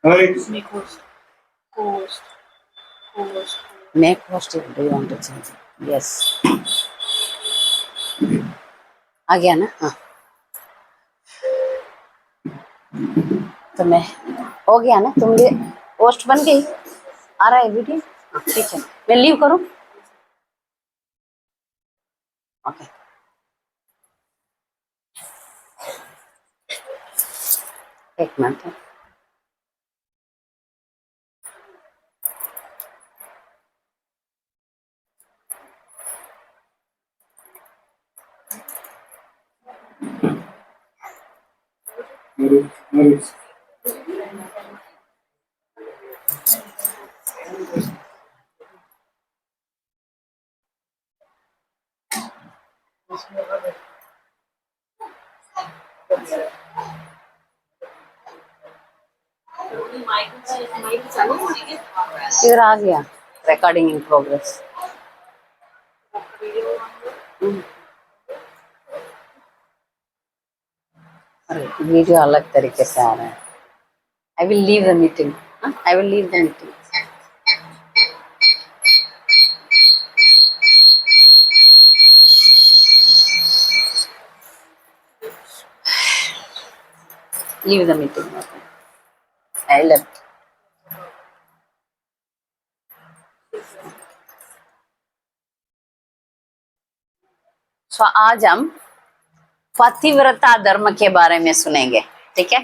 Make host. Co-host. Co-host. Make host. Do you want to change it? Yes. आ गया ना? हाँ तो मैं हो गया ना, तुम लिए पोस्ट बन गई, आ रहा है वीडियो? हाँ ठीक है, मैं लीव करूं? ओके एक मिनट। इधर आ गया, रिकॉर्डिंग इन प्रोग्रेस। अरे वीडियो अलग तरीके से आ रहा है। I will leave the meeting. I will leave the meeting. Leave the meeting. I left. So आज हम पतिव्रता धर्म के बारे में सुनेंगे, ठीक है?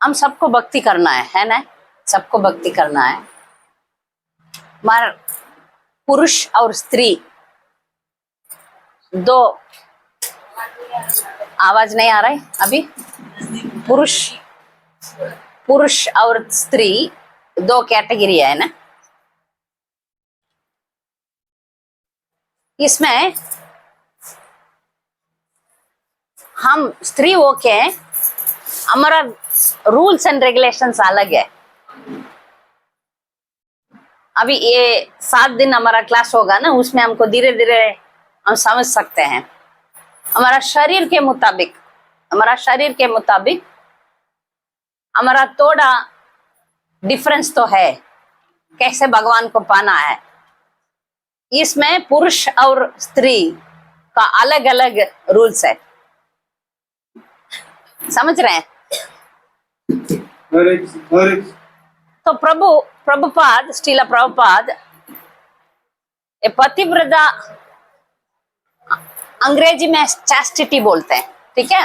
हम सबको भक्ति करना है ना? सबको भक्ति करना है। मगर पुरुष और स्त्री दो, आवाज नहीं आ रहा है अभी? पुरुष और स्त्री दो कैटेगरी है ना? इसमें हम स्त्री होके हमारा रूल्स एंड रेगुलेशंस अलग है। अभी ये 7 दिन हमारा क्लास होगा ना, उसमें हमको धीरे धीरे हम समझ सकते हैं। हमारा शरीर के मुताबिक हमारा थोड़ा डिफरेंस तो है, कैसे भगवान को पाना है। इसमें पुरुष और स्त्री का अलग अलग रूल्स है, समझ रहे हैं? तो प्रभुपाद, श्रीला प्रभुपाद ये पतिव्रता अंग्रेजी में चैस्टिटी बोलते हैं, ठीक है?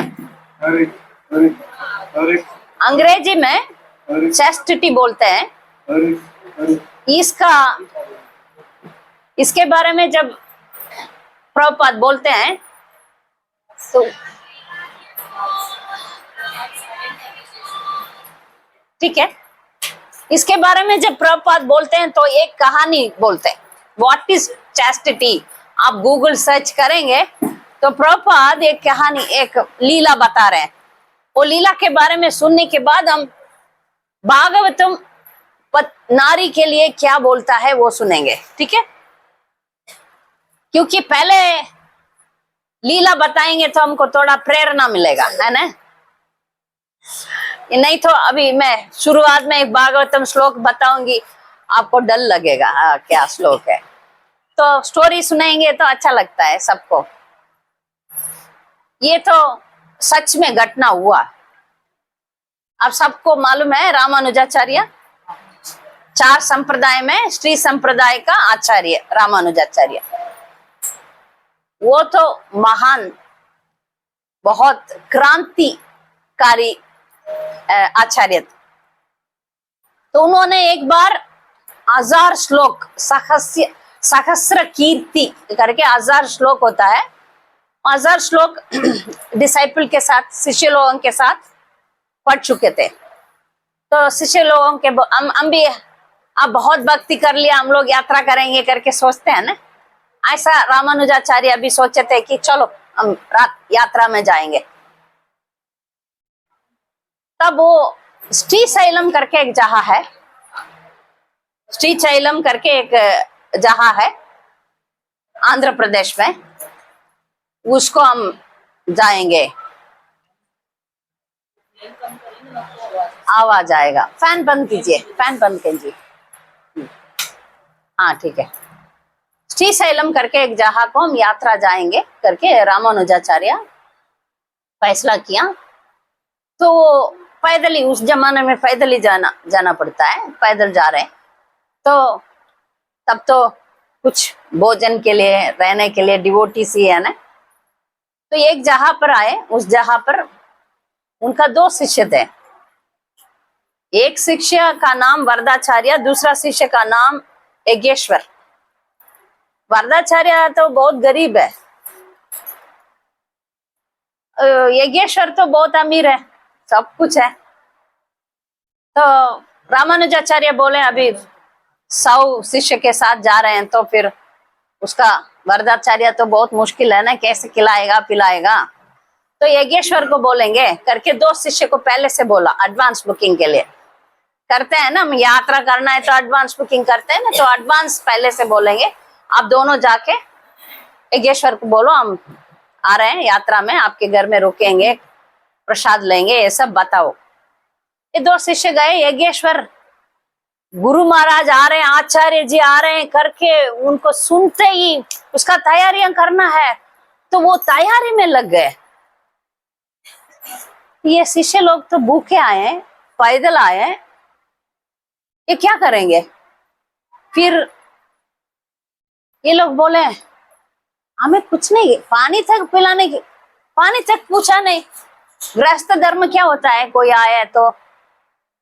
अंग्रेजी में चैस्टिटी बोलते हैं। इसके बारे में जब प्रभुपाद बोलते हैं तो ठीक है, इसके बारे में जब प्रभुपाद बोलते हैं तो एक कहानी बोलते हैं, व्हाट इज चैस्टिटी। आप गूगल सर्च करेंगे तो प्रभुपाद एक कहानी, एक लीला बता रहे हैं। वो लीला के बारे में सुनने के बाद हम भागवतम नारी के लिए क्या बोलता है वो सुनेंगे, ठीक है? क्योंकि पहले लीला बताएंगे तो हमको थोड़ा प्रेरणा मिलेगा, है ना? नहीं तो अभी मैं शुरुआत में एक भागवतम श्लोक बताऊंगी, आपको डर लगेगा। हाँ, क्या श्लोक है? तो स्टोरी सुनाएंगे तो अच्छा लगता है सबको। ये तो सच में घटना हुआ। अब सबको मालूम है रामानुजाचार्य 4 संप्रदाय में श्री संप्रदाय का आचार्य रामानुजाचार्य, वो तो महान, बहुत क्रांतिकारी आचार्य। तो उन्होंने एक बार 1000 श्लोक, सहस्र कीर्ति करके 1000 श्लोक होता है, 1000 श्लोक डिसाइपल के साथ, शिष्य लोगों के साथ पढ़ चुके थे। तो शिष्य लोगों के हम भी अब बहुत भक्ति कर लिया, हम लोग यात्रा करेंगे करके सोचते हैं ना, ऐसा रामानुजाचार्य अभी सोचे थे कि चलो हम रात यात्रा में जाएंगे। तब वो श्रीशैलम करके एक जगह है, श्रीशैलम करके एक जगह है आंध्र प्रदेश में। उसको हम जाएंगे। आवाज आएगा। फैन बंद कीजिए, फैन बंद कीजिए। हाँ ठीक है। श्रीशैलम करके एक जगह को हम यात्रा जाएंगे करके रामानुजाचार्य फैसला किया। तो पैदल ही, उस जमाने में पैदल ही जाना पड़ता है, पैदल जा रहे हैं। तो तब तो कुछ भोजन के लिए, रहने के लिए डिवोटीज ही है ना। तो एक जगह पर आए, उस जगह पर उनका 2 शिष्य थे। एक शिष्य का नाम वरदाचार्य, दूसरा शिष्य का नाम यज्ञेश्वर। वरदाचार्य तो बहुत गरीब है, यज्ञेश्वर तो बहुत अमीर है, सब कुछ है। तो रामानुजाचार्य बोले अभी 100 शिष्य के साथ जा रहे हैं, तो फिर उसका वरदाचार्य तो बहुत मुश्किल है ना, कैसे खिलाएगा पिलाएगा। तो यज्ञेश्वर को बोलेंगे करके 2 शिष्य को पहले से बोला, एडवांस बुकिंग के लिए करते हैं ना, हम यात्रा करना है तो एडवांस बुकिंग करते हैं ना, तो एडवांस पहले से बोलेंगे आप दोनों जाके यज्ञेश्वर को बोलो हम आ रहे हैं यात्रा में, आपके घर में रुकेंगे, प्रसाद लेंगे, ये सब बताओ। ये 2 शिष्य गए। यज्ञेश्वर गुरु महाराज आ रहे हैं, आचार्य जी आ रहे हैं करके उनको सुनते ही उसका तैयारियां करना है, तो वो तैयारी में लग गए। ये शिष्य लोग तो भूखे आए हैं, पैदल आए हैं, ये क्या करेंगे। फिर ये लोग बोले हमें कुछ नहीं, पानी तक पिलाने की, पानी तक पूछा नहीं। गृहस्थ धर्म क्या होता है, कोई आए तो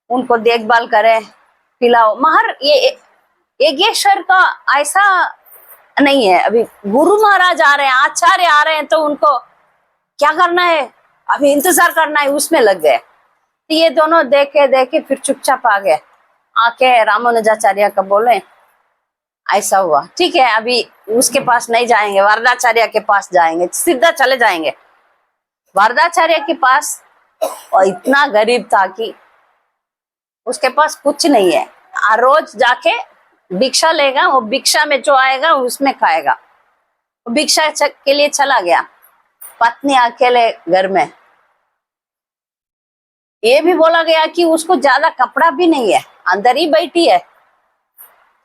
उनको देखभाल करे, पिलाओ। मगर ये यज्ञेश्वर का ऐसा नहीं है। अभी गुरु महाराज आ रहे हैं, आचार्य आ रहे हैं, तो उनको क्या करना है, अभी इंतजार करना है, उसमें लग गए। तो ये दोनों देखे देखे फिर चुपचाप आ गए, आके रामानुजाचार्य का बोले ऐसा हुआ, ठीक है अभी उसके पास नहीं जाएंगे, वरदाचार्य के पास जाएंगे, सीधा चले जाएंगे वरदाचार्य के पास। और इतना गरीब था कि उसके पास कुछ नहीं है, रोज जाके भिक्षा लेगा, वो भिक्षा में जो आएगा उसमें खाएगा। वो भिक्षा के लिए चला गया, पत्नी अकेले घर में। ये भी बोला गया कि उसको ज्यादा कपड़ा भी नहीं है, अंदर ही बैठी है।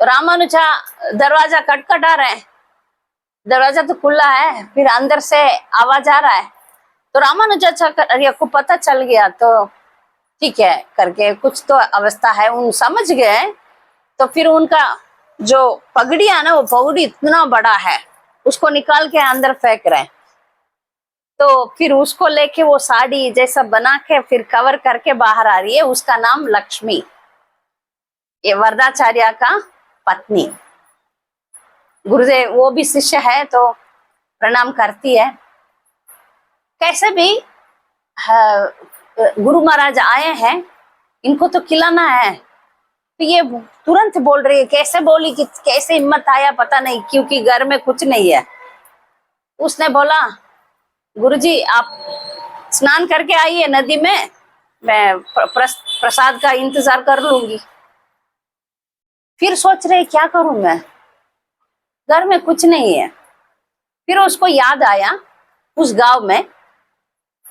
तो रामानुजा दरवाजा खटखटा रहे हैं, दरवाजा तो खुला है, फिर अंदर से आवाज आ रहा है। तो रामानुजाचार्य को पता चल गया, तो ठीक है करके कुछ तो अवस्था है, उन समझ गए। तो फिर उनका जो पगड़ी है ना, वो पगड़ी इतना बड़ा है, उसको निकाल के अंदर फेंक रहे हैं। तो फिर उसको लेके वो साड़ी जैसा बना के फिर कवर करके बाहर आ रही है। उसका नाम लक्ष्मी, ये वरदाचार्य का पत्नी। गुरुदेव वो भी शिष्य है तो प्रणाम करती है। कैसे भी गुरु महाराज आए हैं, इनको तो खिलाना है। तो ये तुरंत बोल रही है, कैसे बोली कि कैसे हिम्मत आया पता नहीं, क्योंकि घर में कुछ नहीं है। उसने बोला गुरुजी आप स्नान करके आइए नदी में, मैं प्रसाद का इंतजार कर लूंगी। फिर सोच रहे क्या करूं मैं, घर में कुछ नहीं है। फिर उसको याद आया उस गांव में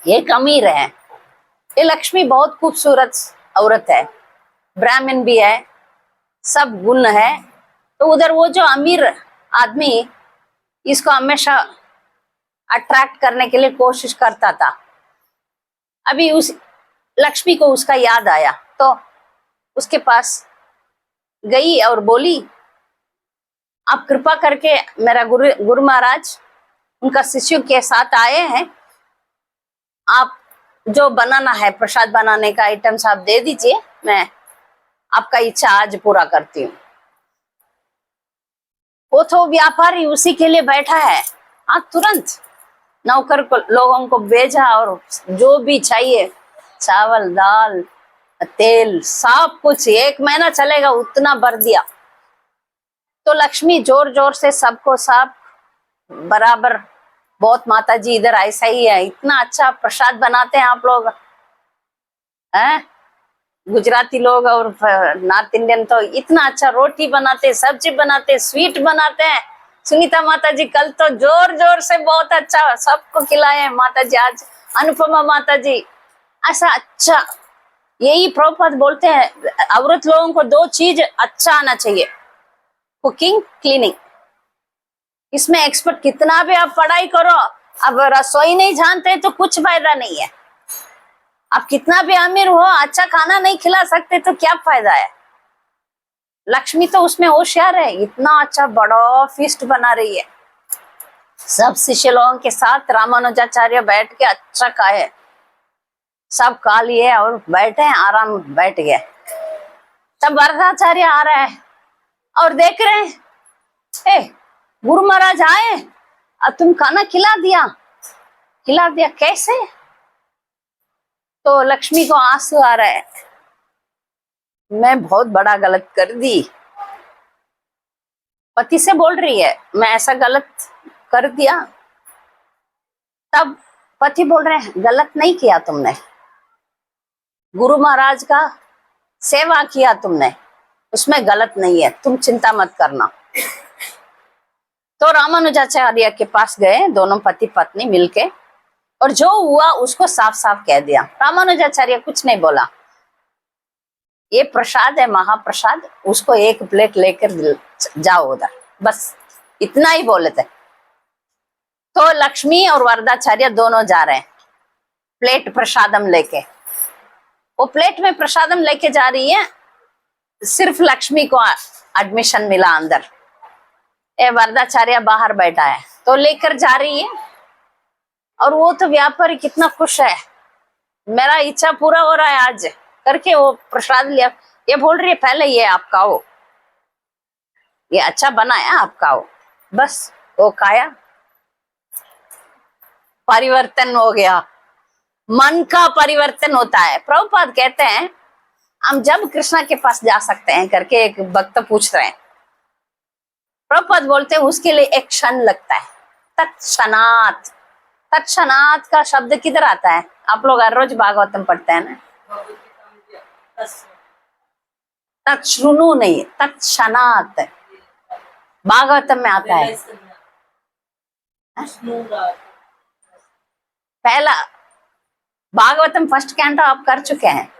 एक अमीर है, ये लक्ष्मी बहुत खूबसूरत औरत है, ब्राह्मण भी है, सब गुण है। तो उधर वो जो अमीर आदमी इसको हमेशा अट्रैक्ट करने के लिए कोशिश करता था। अभी उस लक्ष्मी को उसका याद आया, तो उसके पास गई और बोली आप कृपा करके, मेरा गुरु महाराज उनका शिष्यों के साथ आए हैं, आप जो बनाना है प्रसाद बनाने का आइटम्स आप दे दीजिए, मैं आपका इच्छा आज पूरा करती हूँ। वो तो व्यापारी उसी के लिए बैठा है। हाँ तुरंत नौकर को लोगों को भेजा और जो भी चाहिए चावल दाल तेल सब कुछ 1 महीना चलेगा उतना भर दिया। तो लक्ष्मी जोर जोर से सबको सब बराबर, बहुत माता जी इधर ऐसा ही है, इतना अच्छा प्रसाद बनाते हैं आप लोग हैं, गुजराती लोग और नॉर्थ इंडियन तो इतना अच्छा रोटी बनाते, सब्जी बनाते, स्वीट बनाते हैं, सुनीता माता जी कल तो जोर जोर से बहुत अच्छा सबको खिलाए माता जी। आज अनुपमा माता जी ऐसा अच्छा, यही प्रभुपाद बोलते हैं औरत लोगों को दो चीज अच्छा आना चाहिए, कुकिंग, क्लीनिंग। इसमें एक्सपर्ट कितना भी आप पढ़ाई करो, अब रसोई नहीं जानते तो कुछ फायदा नहीं है। आप कितना भी अमीर हो, अच्छा खाना नहीं खिला सकते तो क्या फायदा है। लक्ष्मी तो उसमें होशियार है, इतना अच्छा बड़ा फीस्ट बना रही है। सब शिष्य लोगों के साथ रामानुजाचार्य बैठ के अच्छा खाए, सब खा लिए और बैठे आराम बैठ गए। तब वरदाचार्य आ रहा है और देख रहे हैं, ए गुरु महाराज आए और तुम खाना खिला दिया। खिला दिया कैसे? तो लक्ष्मी को आंसू आ रहा है, मैं बहुत बड़ा गलत कर दी। पति से बोल रही है मैं ऐसा गलत कर दिया। तब पति बोल रहे हैं गलत नहीं किया तुमने, गुरु महाराज का सेवा किया तुमने, उसमें गलत नहीं है, तुम चिंता मत करना। तो रामानुजाचार्य के पास गए दोनों पति पत्नी मिलके, और जो हुआ उसको साफ साफ कह दिया। रामानुजाचार्य कुछ नहीं बोला, ये प्रसाद है महाप्रसाद, उसको एक प्लेट लेकर जाओ उधर, बस इतना ही बोले थे। तो लक्ष्मी और वरदाचार्य दोनों जा रहे हैं प्लेट प्रसादम लेके। वो प्लेट में प्रसादम लेके जा रही है, सिर्फ लक्ष्मी को एडमिशन मिला अंदर, ए वरदाचार्य बाहर बैठा है तो लेकर जा रही है। और वो तो व्यापारी कितना खुश है, मेरा इच्छा पूरा हो रहा है आज करके वो प्रसाद लिया। ये बोल रही है पहले ये आप खाओ, ये अच्छा बना है आप खाओ। बस वो खाया, परिवर्तन हो गया, मन का परिवर्तन होता है। प्रभुपाद कहते हैं हम जब कृष्णा के पास जा सकते हैं करके एक भक्त पूछ रहे हैं, प्रभुपाद बोलते हैं उसके लिए एक क्षण लगता है, तत्क्षणात। तत्क्षणात का शब्द किधर आता है? आप लोग हर रोज भागवतम पढ़ते हैं ना, तत्श्रुनु नहीं, तत्क्षणात भागवतम में आता है। पहला भागवतम फर्स्ट कैंटो आप कर चुके हैं,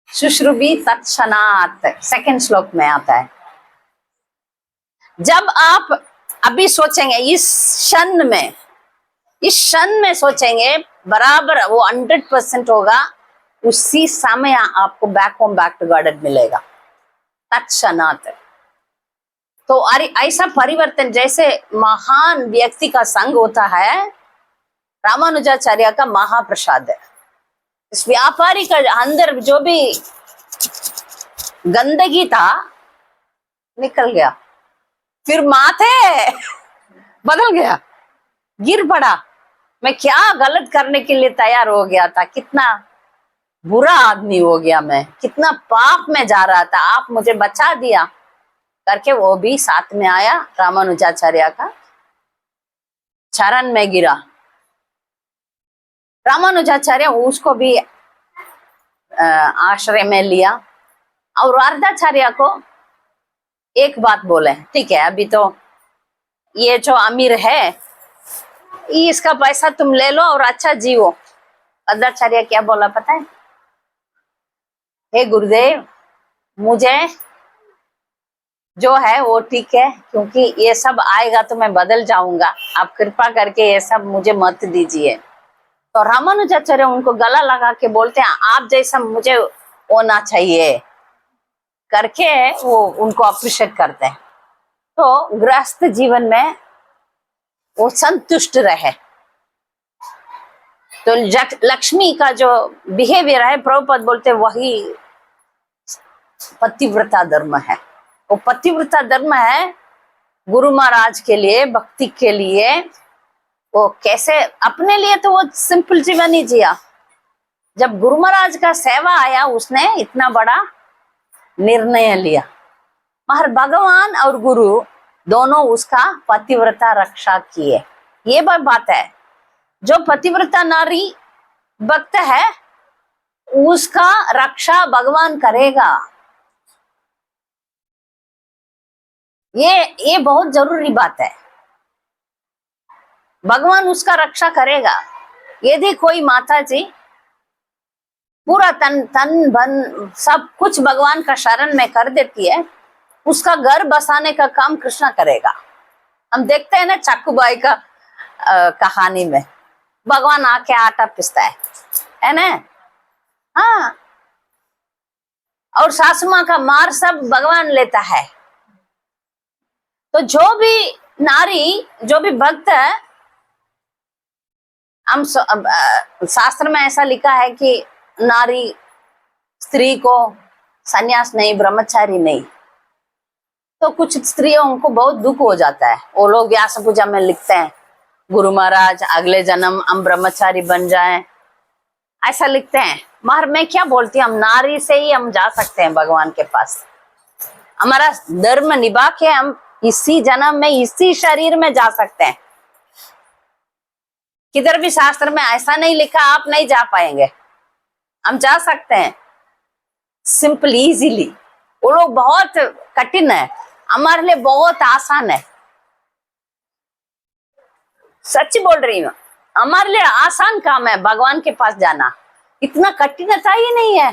शुश्रुभी तत्क्षणात सेकंड श्लोक में आता है। जब आप अभी सोचेंगे इस क्षण में सोचेंगे बराबर वो 100% होगा, उसी समय आपको back home back to God मिलेगा, तत्क्षणात। तो अरे ऐसा परिवर्तन जैसे महान व्यक्ति का संग होता है, रामानुजाचार्य का महाप्रसाद है। इस व्यापारी का अंदर जो भी गंदगी था निकल गया, फिर माथे बदल गया, गिर पड़ा। मैं क्या गलत करने के लिए तैयार हो गया था, कितना बुरा आदमी हो गया मैं, कितना पाप में जा रहा था, आप मुझे बचा दिया करके वो भी साथ में आया, रामानुजाचार्य का चरण में गिरा। रामानुजाचार्य उसको भी आश्रय में लिया और वरदाचार्य को एक बात बोले, ठीक है अभी तो ये जो अमीर है इसका पैसा तुम ले लो और अच्छा जीवो। वरदाचार्य क्या बोला पता है? हे गुरुदेव मुझे जो है वो ठीक है, क्योंकि ये सब आएगा तो मैं बदल जाऊंगा, आप कृपा करके ये सब मुझे मत दीजिए। तो रामानुजाचार्य उनको गला लगा के बोलते हैं आप जैसा मुझे होना चाहिए करके वो उनको अप्रिशिएट करते हैं। तो गृहस्थ जीवन में वो संतुष्ट रहे। तो लक्ष्मी का जो बिहेवियर है, प्रभुपाद बोलते वही पतिव्रता धर्म है। वो पतिव्रता धर्म है गुरु महाराज के लिए, भक्ति के लिए। वो कैसे, अपने लिए तो वो सिंपल जीवन ही जिया, जब गुरु महाराज का सेवा आया उसने इतना बड़ा निर्णय लिया। मगर भगवान और गुरु दोनों उसका पतिव्रता रक्षा किए। ये बात है, जो पतिव्रता नारी भक्त है उसका रक्षा भगवान करेगा। ये बहुत जरूरी बात है। भगवान उसका रक्षा करेगा। यदि कोई माता जी पूरा तन बन सब कुछ भगवान का शरण में कर देती है, उसका घर बसाने का काम कृष्णा करेगा। हम देखते हैं ना चाकूबाई का कहानी में, भगवान आके आटा पिसता है ना। हाँ, और सासू माँ का मार सब भगवान लेता है। तो जो भी नारी, जो भी भक्त है, हम शास्त्र में ऐसा लिखा है कि नारी, स्त्री को सन्यास नहीं, ब्रह्मचारी नहीं। तो कुछ स्त्रियों को बहुत दुख हो जाता है। वो लोग व्यास पूजा में लिखते हैं, गुरु महाराज अगले जन्म हम ब्रह्मचारी बन जाएं, ऐसा लिखते हैं। मगर मैं क्या बोलती हूँ, हम नारी से ही हम जा सकते हैं भगवान के पास। हमारा धर्म निभा के हम इसी जन्म में इसी शरीर में जा सकते हैं। किधर भी शास्त्र में ऐसा नहीं लिखा आप नहीं जा पाएंगे, हम जा सकते हैं सिंपल इजीली। वो लोग बहुत कठिन है, हमारे लिए बहुत आसान है। सच्ची बोल रही हूँ, हमारे लिए आसान काम है भगवान के पास जाना। इतना कठिनता ही नहीं है।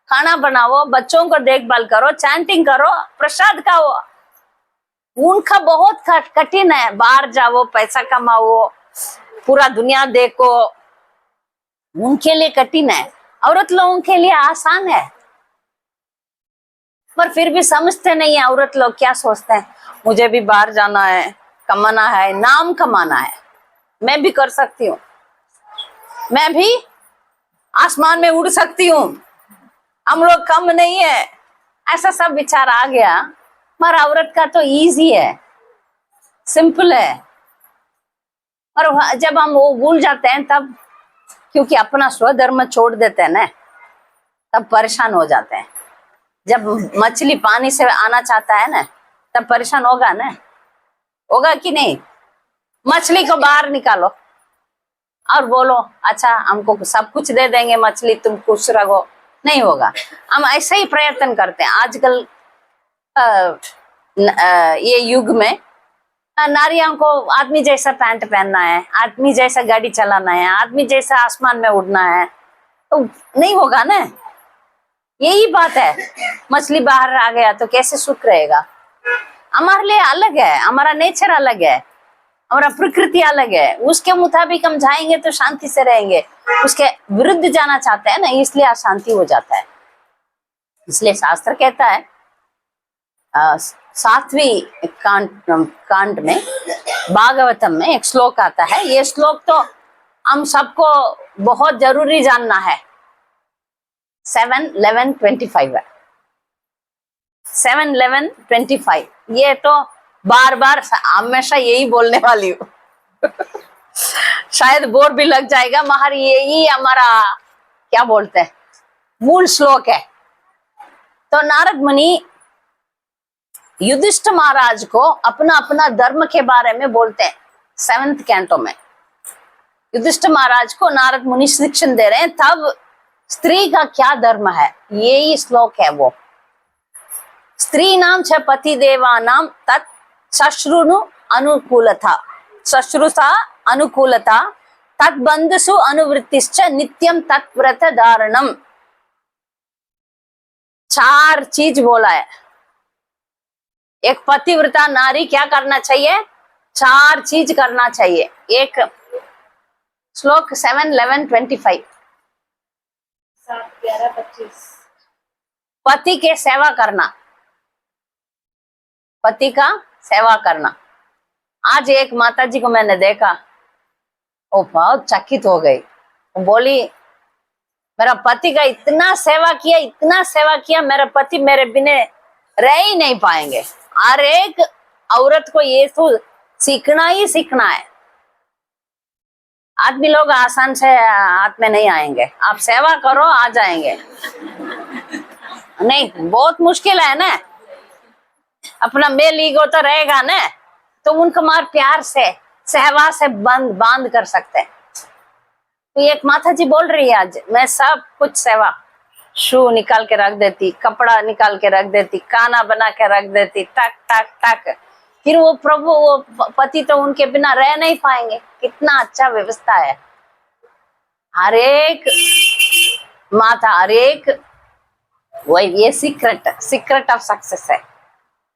खाना बनाओ, बच्चों को देखभाल करो, चैंटिंग करो, प्रसाद खाओ। उनका बहुत कठिन है। बाहर जाओ, पैसा कमाओ, पूरा दुनिया देखो, उनके लिए कठिन है। औरत लोगों के लिए आसान है, पर फिर भी समझते नहीं है। औरत लोग क्या सोचते हैं, मुझे भी बाहर जाना है, कमाना है, नाम कमाना है, मैं भी कर सकती हूँ, मैं भी आसमान में उड़ सकती हूँ, हम लोग कम नहीं है, ऐसा सब विचार आ गया। पर औरत का तो इजी है, सिंपल है। और जब हम वो भूल जाते हैं तब, क्योंकि अपना स्वधर्म छोड़ देते हैं ना, तब परेशान हो जाते हैं। जब मछली पानी से आना चाहता है ना, तब परेशान होगा ना, होगा कि नहीं। मछली को बाहर निकालो और बोलो अच्छा हमको सब कुछ दे देंगे मछली, तुम खुश रहो, नहीं होगा। हम ऐसे ही प्रयत्न करते हैं। आजकल ये युग में नारियों को आदमी जैसा पैंट पहनना है, आदमी जैसा गाड़ी चलाना है, आदमी जैसा आसमान में उड़ना है, तो नहीं होगा ना। यही बात है, मछली बाहर आ गया तो कैसे सुख रहेगा। हमारे लिए अलग है, हमारा नेचर अलग है, हमारा प्रकृति अलग है। उसके मुताबिक हम जाएंगे तो शांति से रहेंगे, उसके विरुद्ध जाना चाहते हैं ना, इसलिए अशांति हो जाता है। इसलिए शास्त्र कहता है 7वीं कांड में, भागवतम में एक श्लोक आता है। ये श्लोक तो हम सबको बहुत जरूरी जानना है। 7:11:25 है। 7:11:25 ये तो बार बार हमेशा यही बोलने वाली हूँ। शायद बोर भी लग जाएगा, मगर यही हमारा क्या बोलते हैं मूल श्लोक है। तो नारद मुनि युधिष्ठिर महाराज को अपना अपना धर्म के बारे में बोलते हैं। 7th कैंटो में युधिष्ठिर महाराज को नारद मुनि शिक्षण दे रहे हैं, तब स्त्री का क्या धर्म है, यही श्लोक है वो। स्त्री नाम च पति देवा नाम तत् शश्रुनु अनुकूलता, शश्रुषा अनुकूलता तत् बंधुषु अनुवृत्तिश्च नित्यम तत्व्रत धारणम। 4 चीज बोला है। एक पतिव्रता नारी क्या करना चाहिए, 4 चीज करना चाहिए। एक श्लोक 7:11:25 7:11:25 पति के सेवा करना, पति का सेवा करना। आज एक माता जी को मैंने देखा, वो बहुत चकित हो गई। वो बोली मेरा पति का इतना सेवा किया, इतना सेवा किया, मेरा पति मेरे बिना रह ही नहीं पाएंगे। हर एक औरत को ये तो सीखना ही सीखना है। आदमी लोग आसान से हाथ में नहीं आएंगे, आप सेवा करो आ जाएंगे, नहीं बहुत मुश्किल है ना। अपना मेल ईगो तो रहेगा ना, तो उनको मार प्यार से सहवा से बांध कर सकते हैं। तो एक माता जी बोल रही है आज मैं सब कुछ सेवा शू निकाल के रख देती, कपड़ा निकाल के रख देती, खाना बना के रख देती, टक टक टक। फिर वो प्रभु, वो पति तो उनके बिना रह नहीं पाएंगे। कितना अच्छा व्यवस्था है। हर एक माता, हर एक, वही ये सीक्रेट ऑफ सक्सेस है।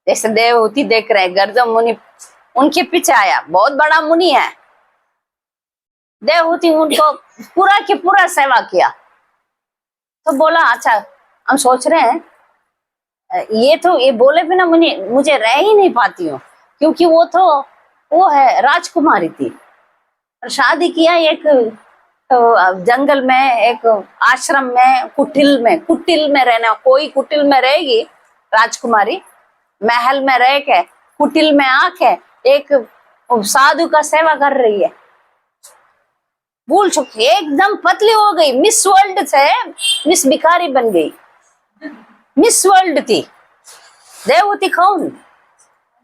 जैसे देवहूति देख रहे हैं, गर्दम मुनि उनके पीछे आया, बहुत बड़ा मुनि है। देवहूति उनको पूरा की पूरा सेवा किया। तो बोला अच्छा, हम सोच रहे हैं ये बोले बिना मुझे रह ही नहीं पाती हूँ, क्योंकि वो है राजकुमारी थी और शादी किया एक जंगल में, एक आश्रम में, कुटिल में रहना। कोई कुटिल में रहेगी राजकुमारी, महल में रह के कुटिल में आके एक साधु का सेवा कर रही है। भूल चुकी, एकदम पतली हो गई, मिस वर्ल्ड से मिस भिखारी बन गई। मिस वर्ल्ड थी देवहूति। कौन?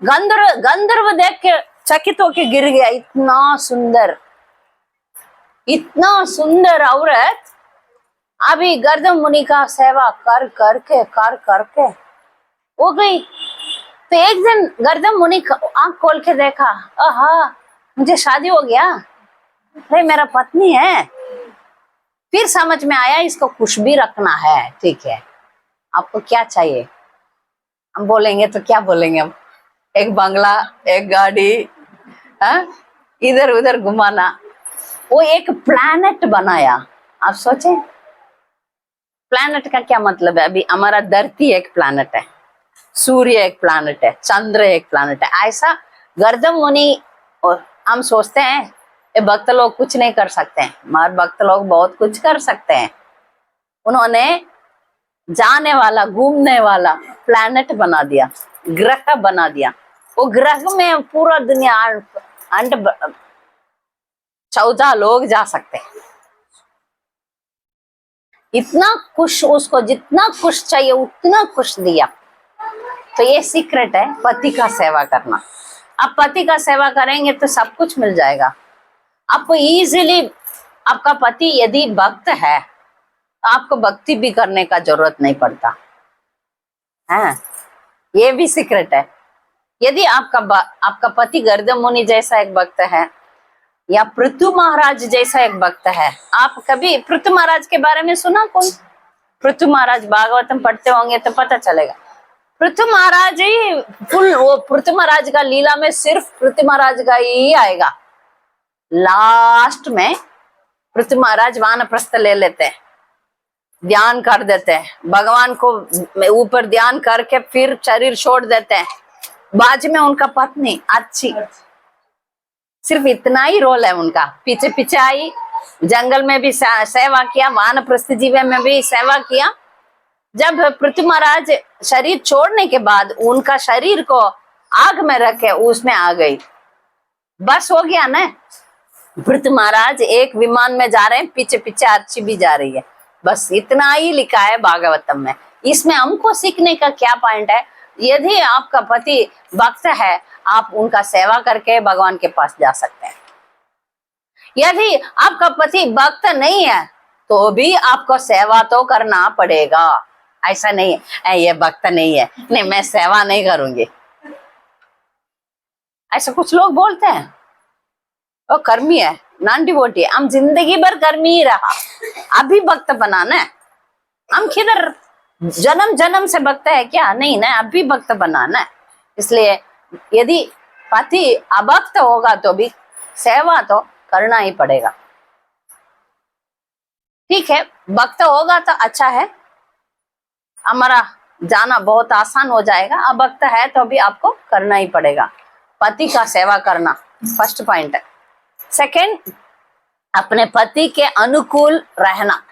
गंधर्व देख के चकित होके गिर गया। इतना सुंदर औरत अभी गर्दम मुनि का सेवा कर करके हो गई। तो एक दिन गर्दम मुनि आंख खोल के देखा, आहा मुझे शादी हो गया, अरे मेरा पत्नी है। फिर समझ में आया इसको खुश भी रखना है। ठीक है, आपको क्या चाहिए? हम बोलेंगे तो क्या बोलेंगे हम? एक बंगला, एक गाड़ी, इधर उधर घुमाना। वो एक प्लैनेट बनाया। आप सोचें, प्लैनेट का क्या मतलब है? अभी हमारा धरती एक प्लैनेट है, सूर्य एक प्लैनेट है, चंद्र एक प्लैनेट है। ऐसा गर्दम मुनि, और हम सोचते हैं ये भक्त लोग कुछ नहीं कर सकते हैं, मगर भक्त लोग बहुत कुछ कर सकते हैं। उन्होंने जाने वाला, घूमने वाला प्लैनेट बना दिया, ग्रह बना दिया। वो ग्रह में पूरा दुनिया 14 लोग जा सकते हैं। इतना कुछ, उसको जितना कुछ चाहिए उतना कुछ दिया। तो ये सीक्रेट है पति का सेवा करना। आप पति का सेवा करेंगे तो सब कुछ मिल जाएगा आपको इजीली। आपका पति यदि भक्त है, आपको भक्ति भी करने का जरूरत नहीं पड़ता है। ये भी सीक्रेट है। यदि आपका पति गर्दम मुनि जैसा एक भक्त है, या पृथु महाराज जैसा एक भक्त है। आप कभी पृथु महाराज के बारे में सुना? कोई पृथु महाराज भागवतम पढ़ते होंगे तो पता चलेगा। पृथु महाराज ही फुल, वो पृथु महाराज का लीला में सिर्फ पृथु महाराज का ही आएगा। लास्ट में पृथु महाराज वानप्रस्थ ले लेते हैं, ध्यान कर देते हैं, भगवान को ऊपर ध्यान करके फिर शरीर छोड़ देते हैं। बाद में उनका पत्नी अच्छी, सिर्फ इतना ही रोल है उनका। पीछे पीछे आई, जंगल में भी सेवा किया, वानप्रस्थ जीवन में भी सेवा किया। जब पृथु महाराज शरीर छोड़ने के बाद उनका शरीर को आग में रखे उसमें आ गई, बस हो गया ना। पृथु महाराज एक विमान में जा रहे हैं, पीछे पीछे अर्ची भी जा रही है। बस इतना ही लिखा है भागवतम में। इसमें हमको सीखने का क्या पॉइंट है? यदि आपका पति भक्त है, आप उनका सेवा करके भगवान के पास जा सकते हैं। यदि आपका पति भक्त नहीं है तो भी आपको सेवा तो करना पड़ेगा। ऐसा नहीं है ये भक्त नहीं है, नहीं मैं सेवा नहीं करूंगी, ऐसा कुछ लोग बोलते हैं। वो कर्मी है, नॉन डिवोटी। हम जिंदगी भर कर्मी ही रहा, अभी भक्त बनाना है। हम किधर जन्म जन्म से भक्त है क्या? नहीं ना, अभी भक्त बनाना है। इसलिए यदि पति अभक्त होगा तो भी सेवा तो करना ही पड़ेगा। ठीक है, भक्त होगा तो अच्छा है, हमारा जाना बहुत आसान हो जाएगा। अभक्त है तो भी आपको करना ही पड़ेगा। पति का सेवा करना फर्स्ट पॉइंट है। सेकंड, अपने पति के अनुकूल रहना।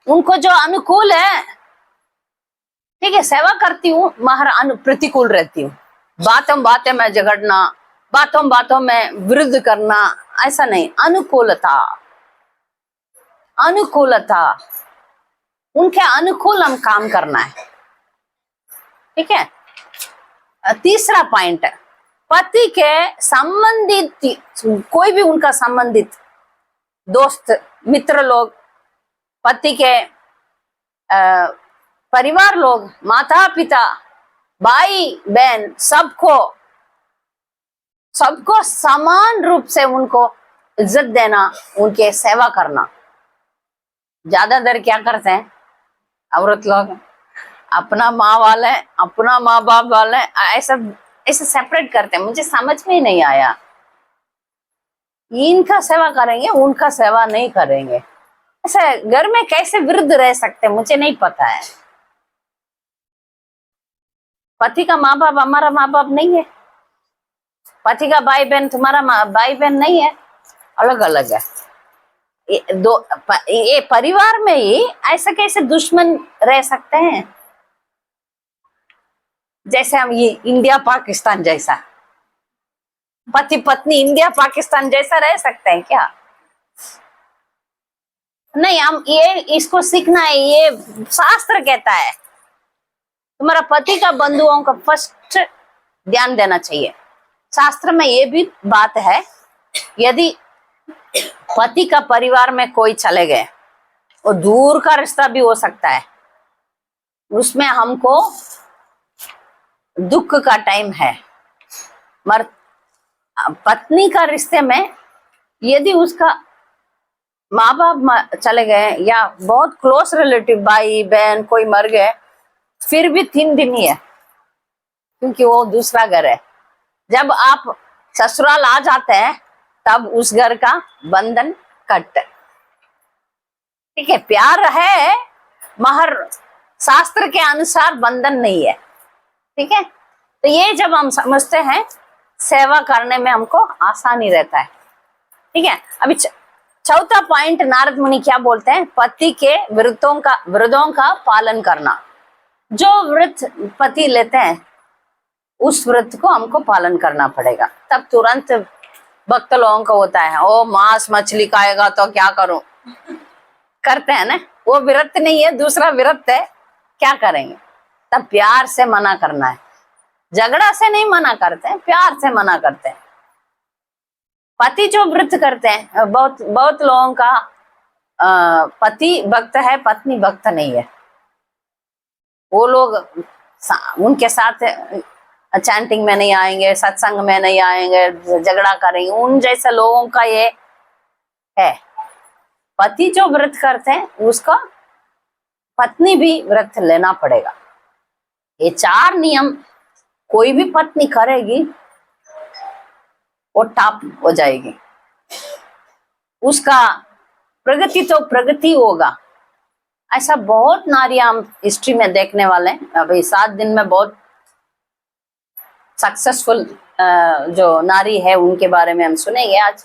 उनको जो अनुकूल है, ठीक है, सेवा करती हूँ मगर प्रतिकूल रहती हूँ। बातों में झगड़ना, बातों में विरुद्ध करना, ऐसा नहीं। अनुकूलता, उनके अनुकूल हम काम करना है। ठीक है। तीसरा पॉइंट है, पति के संबंधित, कोई भी उनका संबंधित दोस्त मित्र लोग, पति के परिवार लोग, माता पिता, भाई बहन, सबको सबको समान रूप से उनको इज्जत देना, उनके सेवा करना। ज्यादातर क्या करते हैं औरत लोग, अपना माँ वाले, अपना माँ बाप वाले, ऐसा ऐसे सेपरेट करते हैं। मुझे समझ में ही नहीं आया, इनका सेवा करेंगे उनका सेवा नहीं करेंगे, ऐसे घर में कैसे विरुद्ध रह सकते हैं, मुझे नहीं पता है। पति का माँ बाप हमारा माँ बाप नहीं है, पति का भाई बहन तुम्हारा भाई बहन नहीं है, अलग अलग है। ये परिवार में ही ऐसा कैसे दुश्मन रह सकते हैं? जैसे हम ये इंडिया पाकिस्तान जैसा, पति पत्नी इंडिया पाकिस्तान जैसा रह सकते हैं क्या? नहीं, हम ये इसको सीखना है। ये शास्त्र कहता है तुम्हारा पति का बंधुओं का फर्स्ट ध्यान देना चाहिए। शास्त्र में ये भी बात है, यदि पति का परिवार में कोई चले गए, और दूर का रिश्ता भी हो सकता है, उसमें हमको दुख का टाइम है। मर पत्नी का रिश्ते में यदि उसका माँ बाप चले गए या बहुत क्लोज रिलेटिव भाई बहन कोई मर गए, फिर भी 3 दिन ही है, क्योंकि वो दूसरा घर है। जब आप ससुराल आ जाते हैं तब उस घर का बंधन कट, ठीक है, प्यार है मगर शास्त्र के अनुसार बंधन नहीं है, ठीक है। तो ये जब हम समझते हैं, सेवा करने में हमको आसानी रहता है, ठीक है। अभी चौथा पॉइंट नारद मुनि क्या बोलते हैं? पति के व्रतों का पालन करना। जो व्रत पति लेते हैं उस व्रत को हमको पालन करना पड़ेगा। तब तुरंत भक्त लोगों को होता है, ओ मांस मछली खाएगा तो क्या करूं, करते हैं ना, वो व्रत नहीं है, दूसरा व्रत है, क्या करेंगे? तब प्यार से मना करना है, झगड़ा से नहीं मना करते हैं, प्यार से मना करते हैं। पति जो व्रत करते हैं, बहुत लोगों का पति भक्त है, पत्नी भक्त नहीं है। वो लोग उनके साथ चैंटिंग में नहीं आएंगे, सत्संग में नहीं आएंगे, झगड़ा करेंगे, उन जैसे लोगों का ये है। पति जो व्रत करते हैं उसका पत्नी भी व्रत लेना पड़ेगा। ये 4 नियम कोई भी पत्नी करेगी वो टॉप हो जाएगी, उसका प्रगति तो प्रगति होगा। ऐसा बहुत नारियां हम हिस्ट्री में देखने वाले हैं। अभी 7 दिन में बहुत सक्सेसफुल जो नारी है उनके बारे में हम सुनेंगे। आज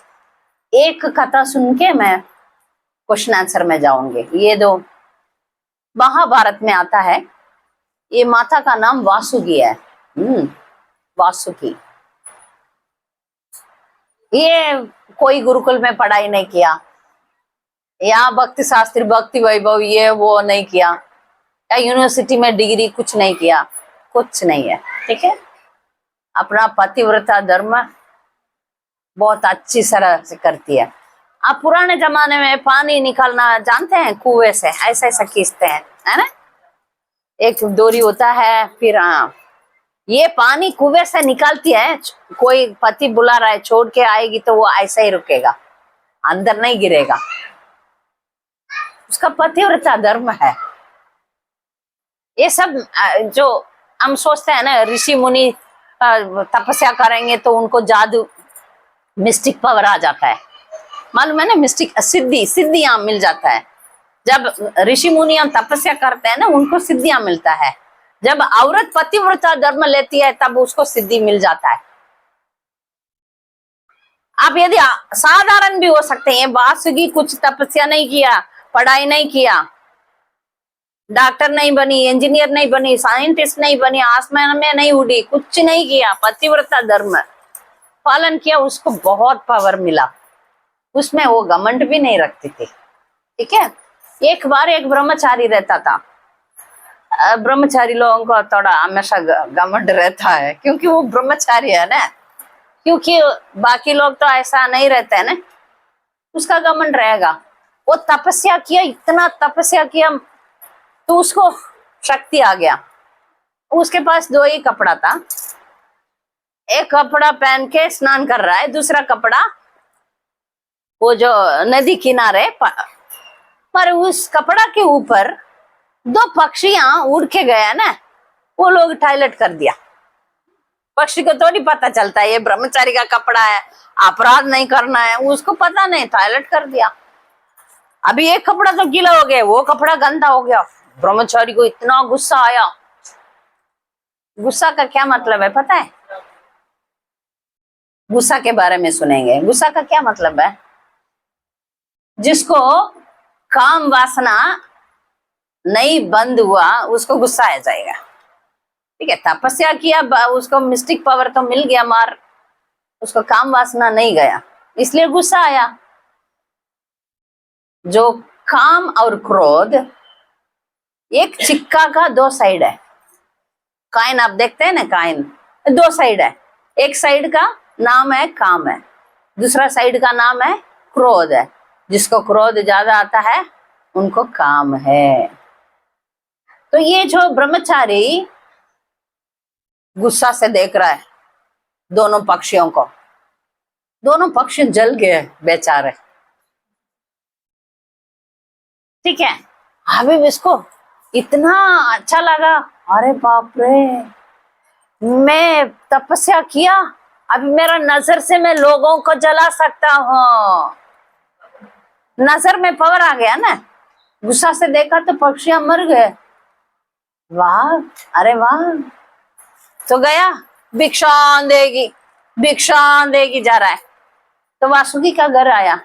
एक कथा सुन के मैं क्वेश्चन आंसर में जाऊंगी। ये 2 महाभारत में आता है। ये माता का नाम वासुकी है, वासुकी। ये कोई गुरुकुल में पढ़ाई नहीं किया, यहाँ भक्ति शास्त्री भक्ति वैभव ये वो नहीं किया, या यूनिवर्सिटी में डिग्री कुछ नहीं किया, कुछ नहीं है, ठीक है। अपना पतिव्रता धर्म बहुत अच्छी तरह से करती है। आप पुराने जमाने में पानी निकालना जानते हैं, कुएं से ऐसा ऐसा खींचते हैं, है ना, एक डोरी होता है, फिर ये पानी कुएं से निकालती है। कोई पति बुला रहा है, छोड़ के आएगी तो वो ऐसा ही रुकेगा, अंदर नहीं गिरेगा, उसका पतिव्रता धर्म है। ये सब जो हम सोचते हैं ना, ऋषि मुनि तपस्या करेंगे तो उनको जादू मिस्टिक पावर आ जाता है, मालूम है ना, मिस्टिक सिद्धियां मिल जाता है। जब ऋषि मुनियां तपस्या करते हैं ना, उनको सिद्धियां मिलता है। जब औरत पतिव्रता धर्म लेती है तब उसको सिद्धि मिल जाता है। आप यदि साधारण भी हो सकते हैं, वासुकी कुछ तपस्या नहीं किया, पढ़ाई नहीं किया, डॉक्टर नहीं बनी, इंजीनियर नहीं बनी, साइंटिस्ट नहीं बनी, आसमान में नहीं उड़ी, कुछ नहीं किया, पतिव्रता धर्म पालन किया, उसको बहुत पावर मिला। उसमें वो घमंड भी नहीं रखती थी, ठीक है। एक बार एक ब्रह्मचारी रहता था। ब्रह्मचारी लोगों को थोड़ा हमेशा घमंड रहता है, क्योंकि वो ब्रह्मचारी है ना, क्योंकि बाकी लोग तो ऐसा नहीं रहते हैं ना, उसका घमंड रहेगा। वो तपस्या किया, इतना तपस्या किया, तो उसको शक्ति आ गया। उसके पास दो ही कपड़ा था, एक कपड़ा पहन के स्नान कर रहा है, दूसरा कपड़ा वो जो नदी किनारे पर उस कपड़ा के ऊपर दो पक्षियां उड़ के गया ना, वो लोग टॉयलेट कर दिया। पक्षी को तो नहीं पता चलता ये ब्रह्मचारी का कपड़ा है, अपराध नहीं करना है, उसको पता नहीं, टॉयलेट कर दिया। अभी एक कपड़ा तो गीला हो गया, वो कपड़ा गंदा हो गया। ब्रह्मचारी को इतना गुस्सा आया। गुस्सा का क्या मतलब है पता है? गुस्सा के बारे में सुनेंगे। गुस्सा का क्या मतलब है? जिसको काम वासना नहीं बंद हुआ उसको गुस्सा आ जाएगा। ठीक है, तपस्या किया, उसको मिस्टिक पावर तो मिल गया, मार उसको काम वासना नहीं गया, इसलिए गुस्सा आया। जो काम और क्रोध एक सिक्का का दो साइड है। कॉइन आप देखते हैं ना, कॉइन दो साइड है। एक साइड का नाम है काम है, दूसरा साइड का नाम है क्रोध है। जिसको क्रोध ज्यादा आता है उनको काम है। तो ये जो ब्रह्मचारी गुस्सा से देख रहा है दोनों पक्षियों को, दोनों पक्षी जल गए बेचारे। ठीक है, अभी इसको इतना अच्छा लगा, अरे बाप रे, मैं तपस्या किया, अभी मेरा नजर से मैं लोगों को जला सकता हूँ। नजर में पावर आ गया ना। गुस्सा से देखा तो पक्षियां मर गए। वाह, अरे वाह। तो गया भिक्षान देगी, भिक्षान देगी जा रहा है। तो वासुकी का घर आया,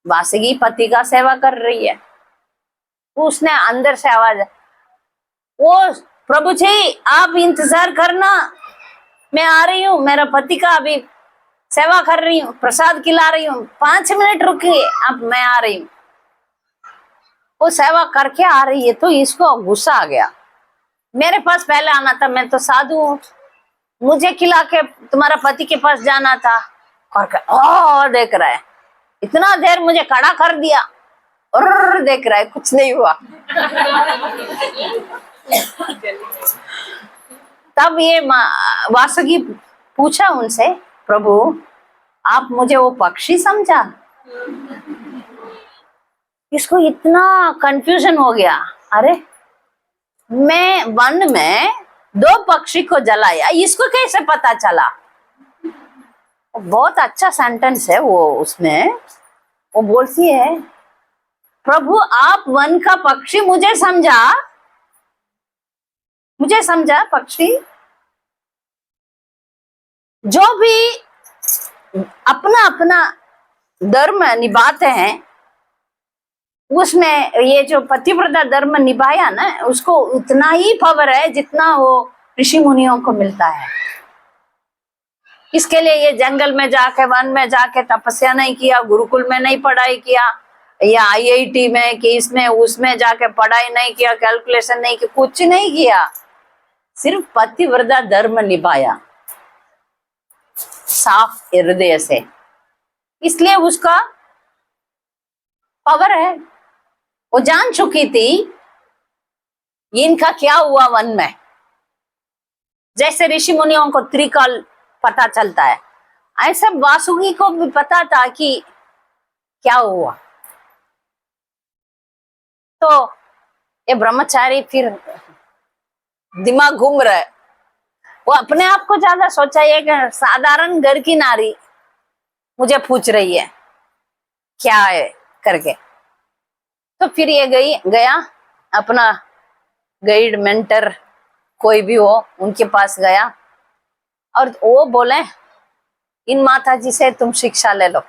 वासुकी पति का सेवा कर रही है। उसने अंदर से आवाज, वो प्रभु जी आप इंतजार करना, मैं आ रही हूँ, मेरा पति का अभी सेवा कर रही हूँ, प्रसाद खिला रही हूँ, 5 मिनट रुकिए, अब मैं आ रही हूँ। वो सेवा करके आ रही है तो इसको गुस्सा आ गया, मेरे पास पहले आना था, मैं तो साधु हूँ, मुझे खिला के तुम्हारा पति के पास जाना था। और ओ देख रहा है, इतना देर मुझे खड़ा कर दिया, और देख रहा है कुछ नहीं हुआ। तब ये वासुकी पूछा उनसे, प्रभु आप मुझे वो पक्षी समझा? इसको इतना कंफ्यूजन हो गया, अरे मैं वन में 2 पक्षी को जलाया, इसको कैसे पता चला? बहुत अच्छा सेंटेंस है वो, उसमें वो बोलती है, प्रभु आप वन का पक्षी मुझे समझा, मुझे समझा पक्षी। जो भी अपना अपना धर्म निभाते हैं, उसमें ये जो पतिव्रता धर्म निभाया ना, उसको उतना ही पावर है जितना वो ऋषि मुनियों को मिलता है। इसके लिए ये जंगल में जाके, वन में जाके तपस्या नहीं किया, गुरुकुल में नहीं पढ़ाई किया, या IIT में कि इसमें उसमें जाके पढ़ाई नहीं किया, कैलकुलेशन नहीं किया, कुछ नहीं किया, सिर्फ पतिव्रता धर्म निभाया साफ हृदय से, इसलिए उसका पावर है। वो जान चुकी थी इनका क्या हुआ वन में, जैसे ऋषि मुनियों को त्रिकाल पता चलता है, ऐसे वासुकी को भी पता था कि क्या हुआ। तो ये ब्रह्मचारी फिर दिमाग घूम रहा है, वो अपने आप को ज्यादा सोचा, ये साधारण घर की नारी मुझे पूछ रही है क्या है करके। तो फिर ये गया अपना गाइड मेंटर कोई भी हो उनके पास गया, और वो बोले इन माताजी से तुम शिक्षा ले लो,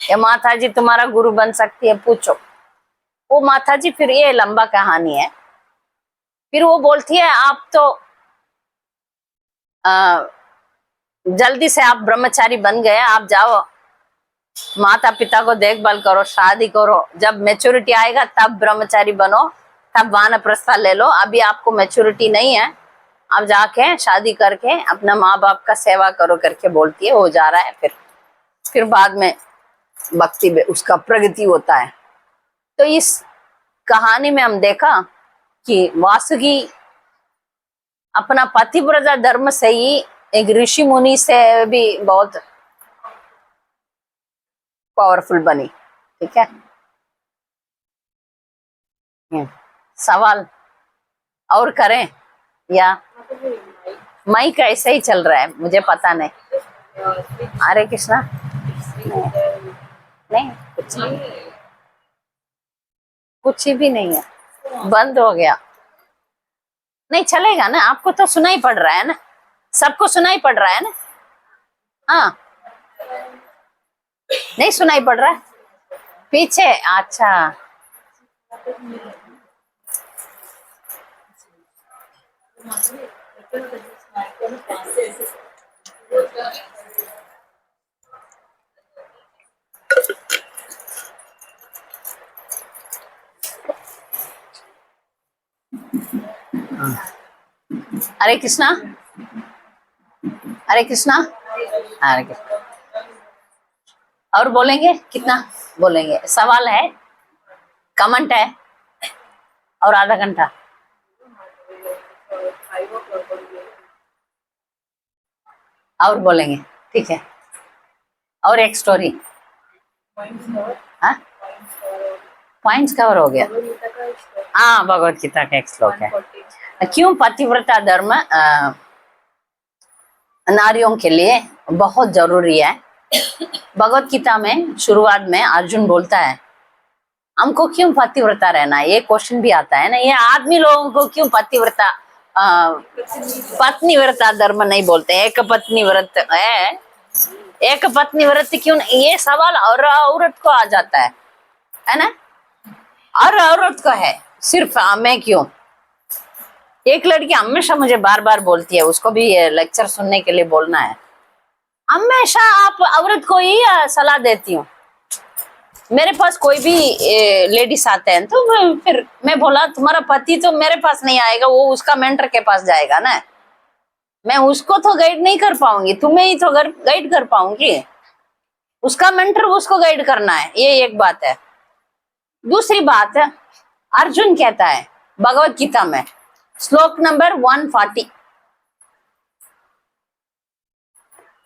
ये माताजी तुम्हारा गुरु बन सकती है, पूछो। वो माताजी, फिर ये लंबा कहानी है, फिर वो बोलती है आप तो जल्दी से आप ब्रह्मचारी बन गए, आप जाओ माता पिता को देखभाल करो, शादी करो, जब मैच्योरिटी आएगा तब ब्रह्मचारी बनो, तब वानप्रस्थ ले लो, अभी आपको मैच्योरिटी नहीं है, आप जाके शादी करके अपना माँ बाप का सेवा करो करके बोलती है। हो जा रहा है, फिर बाद में भक्ति में उसका प्रगति होता है। तो इस कहानी में हम देखा कि वासुकी अपना पतिव्रता धर्म से ही एक ऋषि मुनि से भी बहुत पावरफुल बनी। ठीक है, सवाल और करें या माइक ऐसे ही चल रहा है, मुझे पता नहीं। हरे कृष्णा। नहीं कुछ भी नहीं है, बंद हो गया। नहीं चलेगा ना, आपको तो सुनाई पड़ रहा है ना, सबको सुनाई पड़ रहा है ना। हाँ नहीं सुनाई पड़ रहा है पीछे। अच्छा हरे कृष्णा, हरे कृष्णा, हरे कृष्णा। और बोलेंगे कितना बोलेंगे? सवाल है, कमेंट है, और आधा घंटा। और बोलेंगे, ठीक है। और एक स्टोरी। हाँ पॉइंट्स कवर हो गया। हाँ भगवत गीता का एक श्लोक है, क्यों पतिव्रता धर्म नारियों के लिए बहुत जरूरी है। भगवत गीता में शुरुआत में अर्जुन बोलता है हमको क्यों पतिव्रता रहना है, ये क्वेश्चन भी आता है ना। ये आदमी लोगों को क्यों पतिव्रता पत्नी व्रता धर्म नहीं बोलते, एक पत्नी व्रत है, एक पत्नी व्रत क्यों, ये सवाल और औरत को आ जाता है ना। और औरत को है, सिर्फ मैं क्यों। एक लड़की हमेशा मुझे बार बार बोलती है, उसको भी लेक्चर सुनने के लिए बोलना है। हमेशा आप औरत को ही सलाह देती हूँ। मेरे पास कोई भी लेडीज आते हैं तो फिर मैं बोला तुम्हारा पति तो मेरे पास नहीं आएगा, वो उसका मेंटर के पास जाएगा ना, मैं उसको तो गाइड नहीं कर पाऊंगी, तुम्हें ही तो गाइड कर पाऊंगी। उसका मेंटर उसको गाइड करना है, ये एक बात है। दूसरी बात है, अर्जुन कहता है भगवत गीता में श्लोक नंबर 140,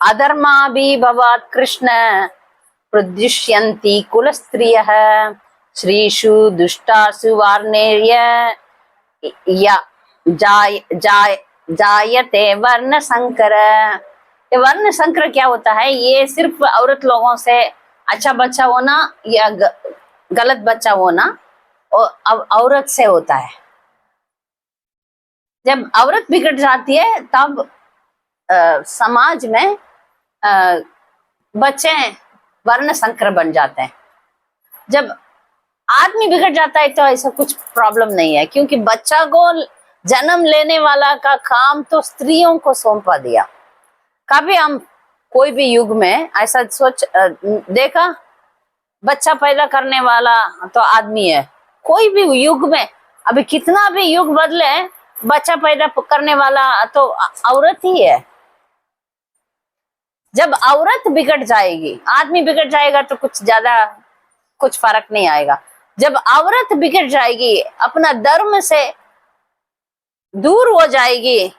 अधर्माभिभवात् कृष्ण प्रदुष्यन्ति कुलस्त्रियः श्रीषु दुष्टासु वार्णेर्य या जायते वर्ण संकर। ये वर्ण संकर क्या होता है? ये सिर्फ औरत लोगों से अच्छा बच्चा होना या गलत बच्चा होना और औरत से होता है। जब औरत बिगड़ जाती है तब समाज में बच्चे वर्ण संकर बन जाते हैं। जब आदमी बिगड़ जाता है तो ऐसा कुछ प्रॉब्लम नहीं है, क्योंकि बच्चा को जन्म लेने वाला का काम तो स्त्रियों को सौंपा दिया। कभी हम कोई भी युग में ऐसा सोच देखा बच्चा पैदा करने वाला तो आदमी है? कोई भी युग में, अभी कितना भी युग बदले, बच्चा पैदा करने वाला तो औरत ही है। जब औरत बिगड़ जाएगी, आदमी बिगड़ जाएगा तो कुछ फर्क नहीं आएगा। जब औरत बिगड़ जाएगी, अपना धर्म से दूर हो जाएगी,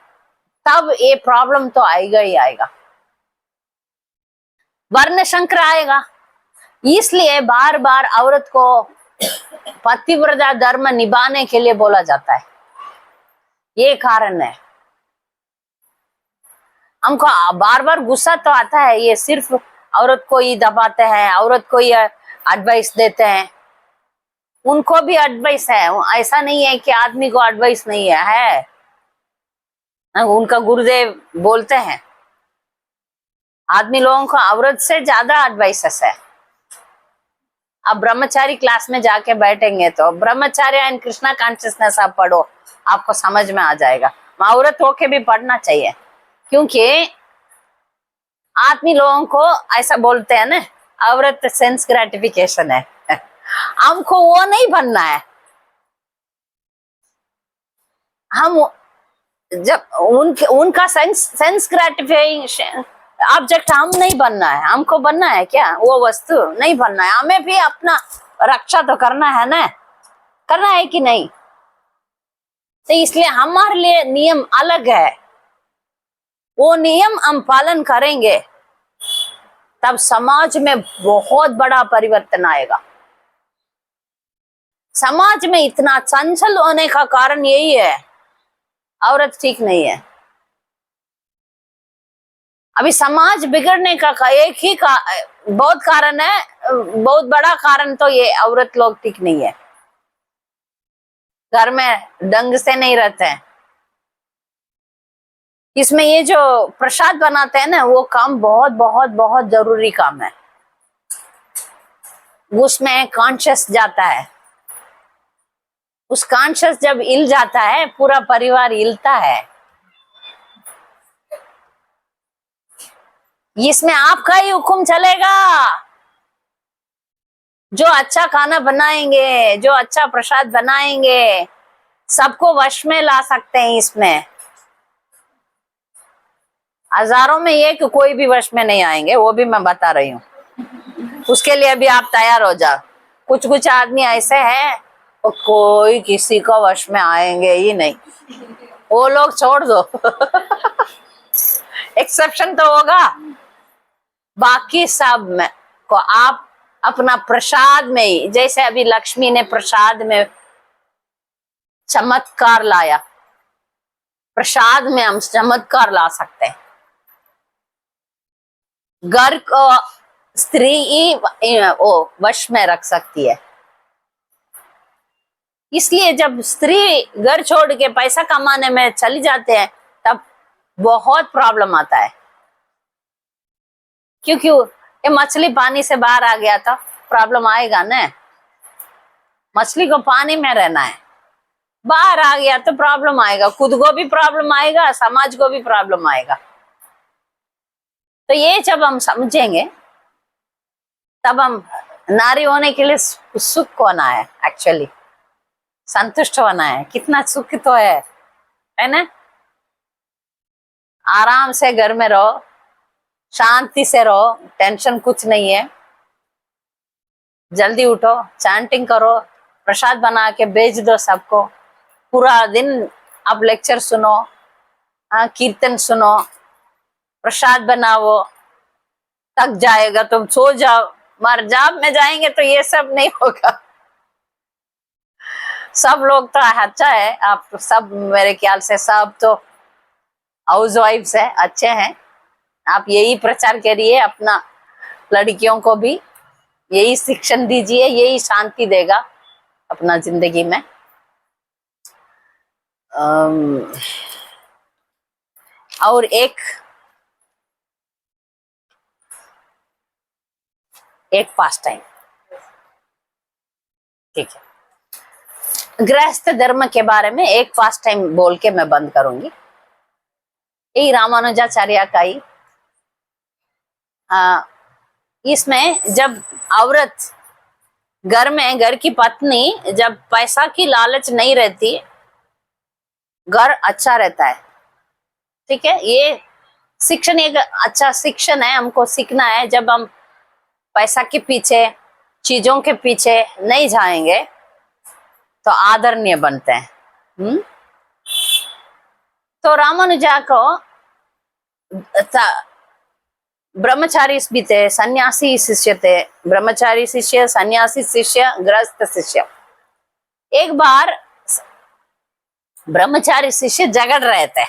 तब ये प्रॉब्लम तो आएगा ही आएगा, वर्ण संकर आएगा। इसलिए बार बार औरत को पतिव्रता धर्म निभाने के लिए बोला जाता है, ये कारण है। हमको बार बार गुस्सा तो आता है, ये सिर्फ औरत को ही दबाते हैं, औरत को ही एडवाइस देते हैं। उनको भी एडवाइस है, ऐसा नहीं है कि आदमी को एडवाइस नहीं है। उनका गुरुदेव बोलते हैं आदमी लोगों को औरत से ज्यादा एडवाइसेस है। अब ब्रह्मचारी क्लास में जाके बैठेंगे तो ब्रह्मचारी एंड कृष्णा कॉन्शियसनेस आप पढ़ो, आपको समझ में आ जाएगा। औरत होके भी पढ़ना चाहिए, क्योंकि आदमी लोगों को ऐसा बोलते हैं ना, औरत सेंस ग्रेटिफिकेशन है। हमको वो नहीं बनना है। हम जब उनका सेंस ग्रेटिफिकेशन ऑब्जेक्ट हम नहीं बनना है। हमको बनना है क्या वो वस्तु? नहीं बनना है। हमें भी अपना रक्षा तो करना है ना। करना है कि नहीं? तो इसलिए हमारे लिए नियम अलग है, वो नियम हम पालन करेंगे तब समाज में बहुत बड़ा परिवर्तन आएगा। समाज में इतना चंचल होने का कारण यही है, औरत ठीक नहीं है। अभी समाज बिगड़ने का एक ही बहुत कारण है, बहुत बड़ा कारण तो ये औरत लोग ठीक नहीं है, घर में ढंग से नहीं रहते हैं। इसमें ये जो प्रसाद बनाते हैं ना, वो काम बहुत बहुत बहुत जरूरी काम है। उसमें कॉन्शियस जाता है, उस कॉन्शियस जब हिल जाता है पूरा परिवार हिलता है। इसमें आपका ही हुक्म चलेगा। जो अच्छा खाना बनाएंगे, जो अच्छा प्रसाद बनाएंगे, सबको वश में ला सकते हैं। इसमें हजारों में एक कोई भी वश में नहीं आएंगे, वो भी मैं बता रही हूँ। उसके लिए भी आप तैयार हो जाओ। कुछ कुछ आदमी ऐसे हैं वो कोई किसी को वश में आएंगे ही नहीं, वो लोग छोड़ दो। एक्सेप्शन तो होगा, बाकी सब में को आप अपना प्रसाद में ही, जैसे अभी लक्ष्मी ने प्रसाद में चमत्कार लाया, प्रसाद में हम चमत्कार ला सकते हैं। घर को स्त्री ही वो वश में रख सकती है। इसलिए जब स्त्री घर छोड़ के पैसा कमाने में चली जाते हैं तब बहुत प्रॉब्लम आता है, क्योंकि ये मछली पानी से बाहर आ गया था, प्रॉब्लम आएगा ना। मछली को पानी में रहना है, बाहर आ गया तो प्रॉब्लम आएगा, खुद को भी प्रॉब्लम आएगा, समाज को भी प्रॉब्लम आएगा। तो ये जब हम समझेंगे तब हम नारी होने के लिए सुख होना है, एक्चुअली संतुष्ट होना है। कितना सुख तो है ना। आराम से घर में रहो, शांति से रहो, टेंशन कुछ नहीं है। जल्दी उठो, चैंटिंग करो, प्रसाद बना के भेज दो सबको। पूरा दिन आप लेक्चर सुनो, कीर्तन सुनो, प्रसाद बनाओ। थक जाएगा तो सो जाओ, मर जॉब में जाएंगे तो ये सब नहीं होगा। सब लोग तो अच्छा है, आप तो सब मेरे ख्याल से सब तो हाउस वाइफ्स है, अच्छे हैं। आप यही प्रचार करिए, अपना लड़कियों को भी यही शिक्षण दीजिए, यही शांति देगा अपना जिंदगी में। और एक पास्ट टाइम, ठीक है, गृहस्थ धर्म के बारे में एक फास्ट टाइम बोल के मैं बंद करूंगी। यही रामानुजाचार्य का ही, इसमें जब औरत घर में, घर की पत्नी जब पैसा की लालच नहीं रहती, घर अच्छा रहता है। ठीक है, ये शिक्षण एक अच्छा शिक्षण है, हमको सीखना है। जब हम पैसा के पीछे, चीजों के पीछे नहीं जाएंगे तो आदरणीय बनते हैं। तो रामानुजा को ब्रह्मचारी भी थे, सन्यासी शिष्य थे, ब्रह्मचारी शिष्य, सन्यासी शिष्य, गृहस्थ शिष्य। एक बार ब्रह्मचारी शिष्य झगड़ रहे थे।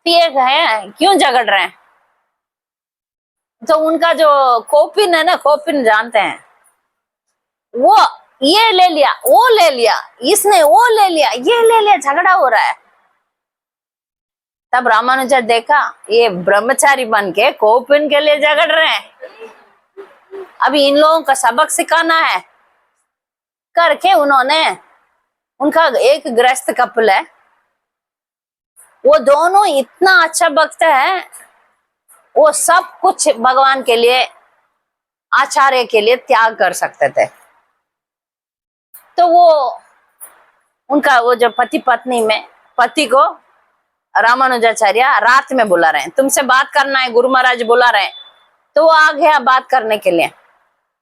ये है क्यों झगड़ रहे हैं? तो उनका जो कोपिन है ना, कोपिन जानते हैं, वो ये ले लिया, वो ले लिया, इसने वो ले लिया, ये ले लिया, झगड़ा हो रहा है। तब रामानुजा देखा ये ब्रह्मचारी बन के कोपिन के लिए झगड़ रहे हैं, अभी इन लोगों का सबक सिखाना है करके उन्होंने, उनका एक गृहस्थ कपल है, वो दोनों इतना अच्छा भक्त है, वो सब कुछ भगवान के लिए, आचार्य के लिए त्याग कर सकते थे। तो वो उनका वो जो पति पत्नी में, पति को रामानुजाचार्य रात में बुला रहे हैं, तुमसे बात करना है, गुरु महाराज बुला रहे हैं। तो वो आ गया बात करने के लिए।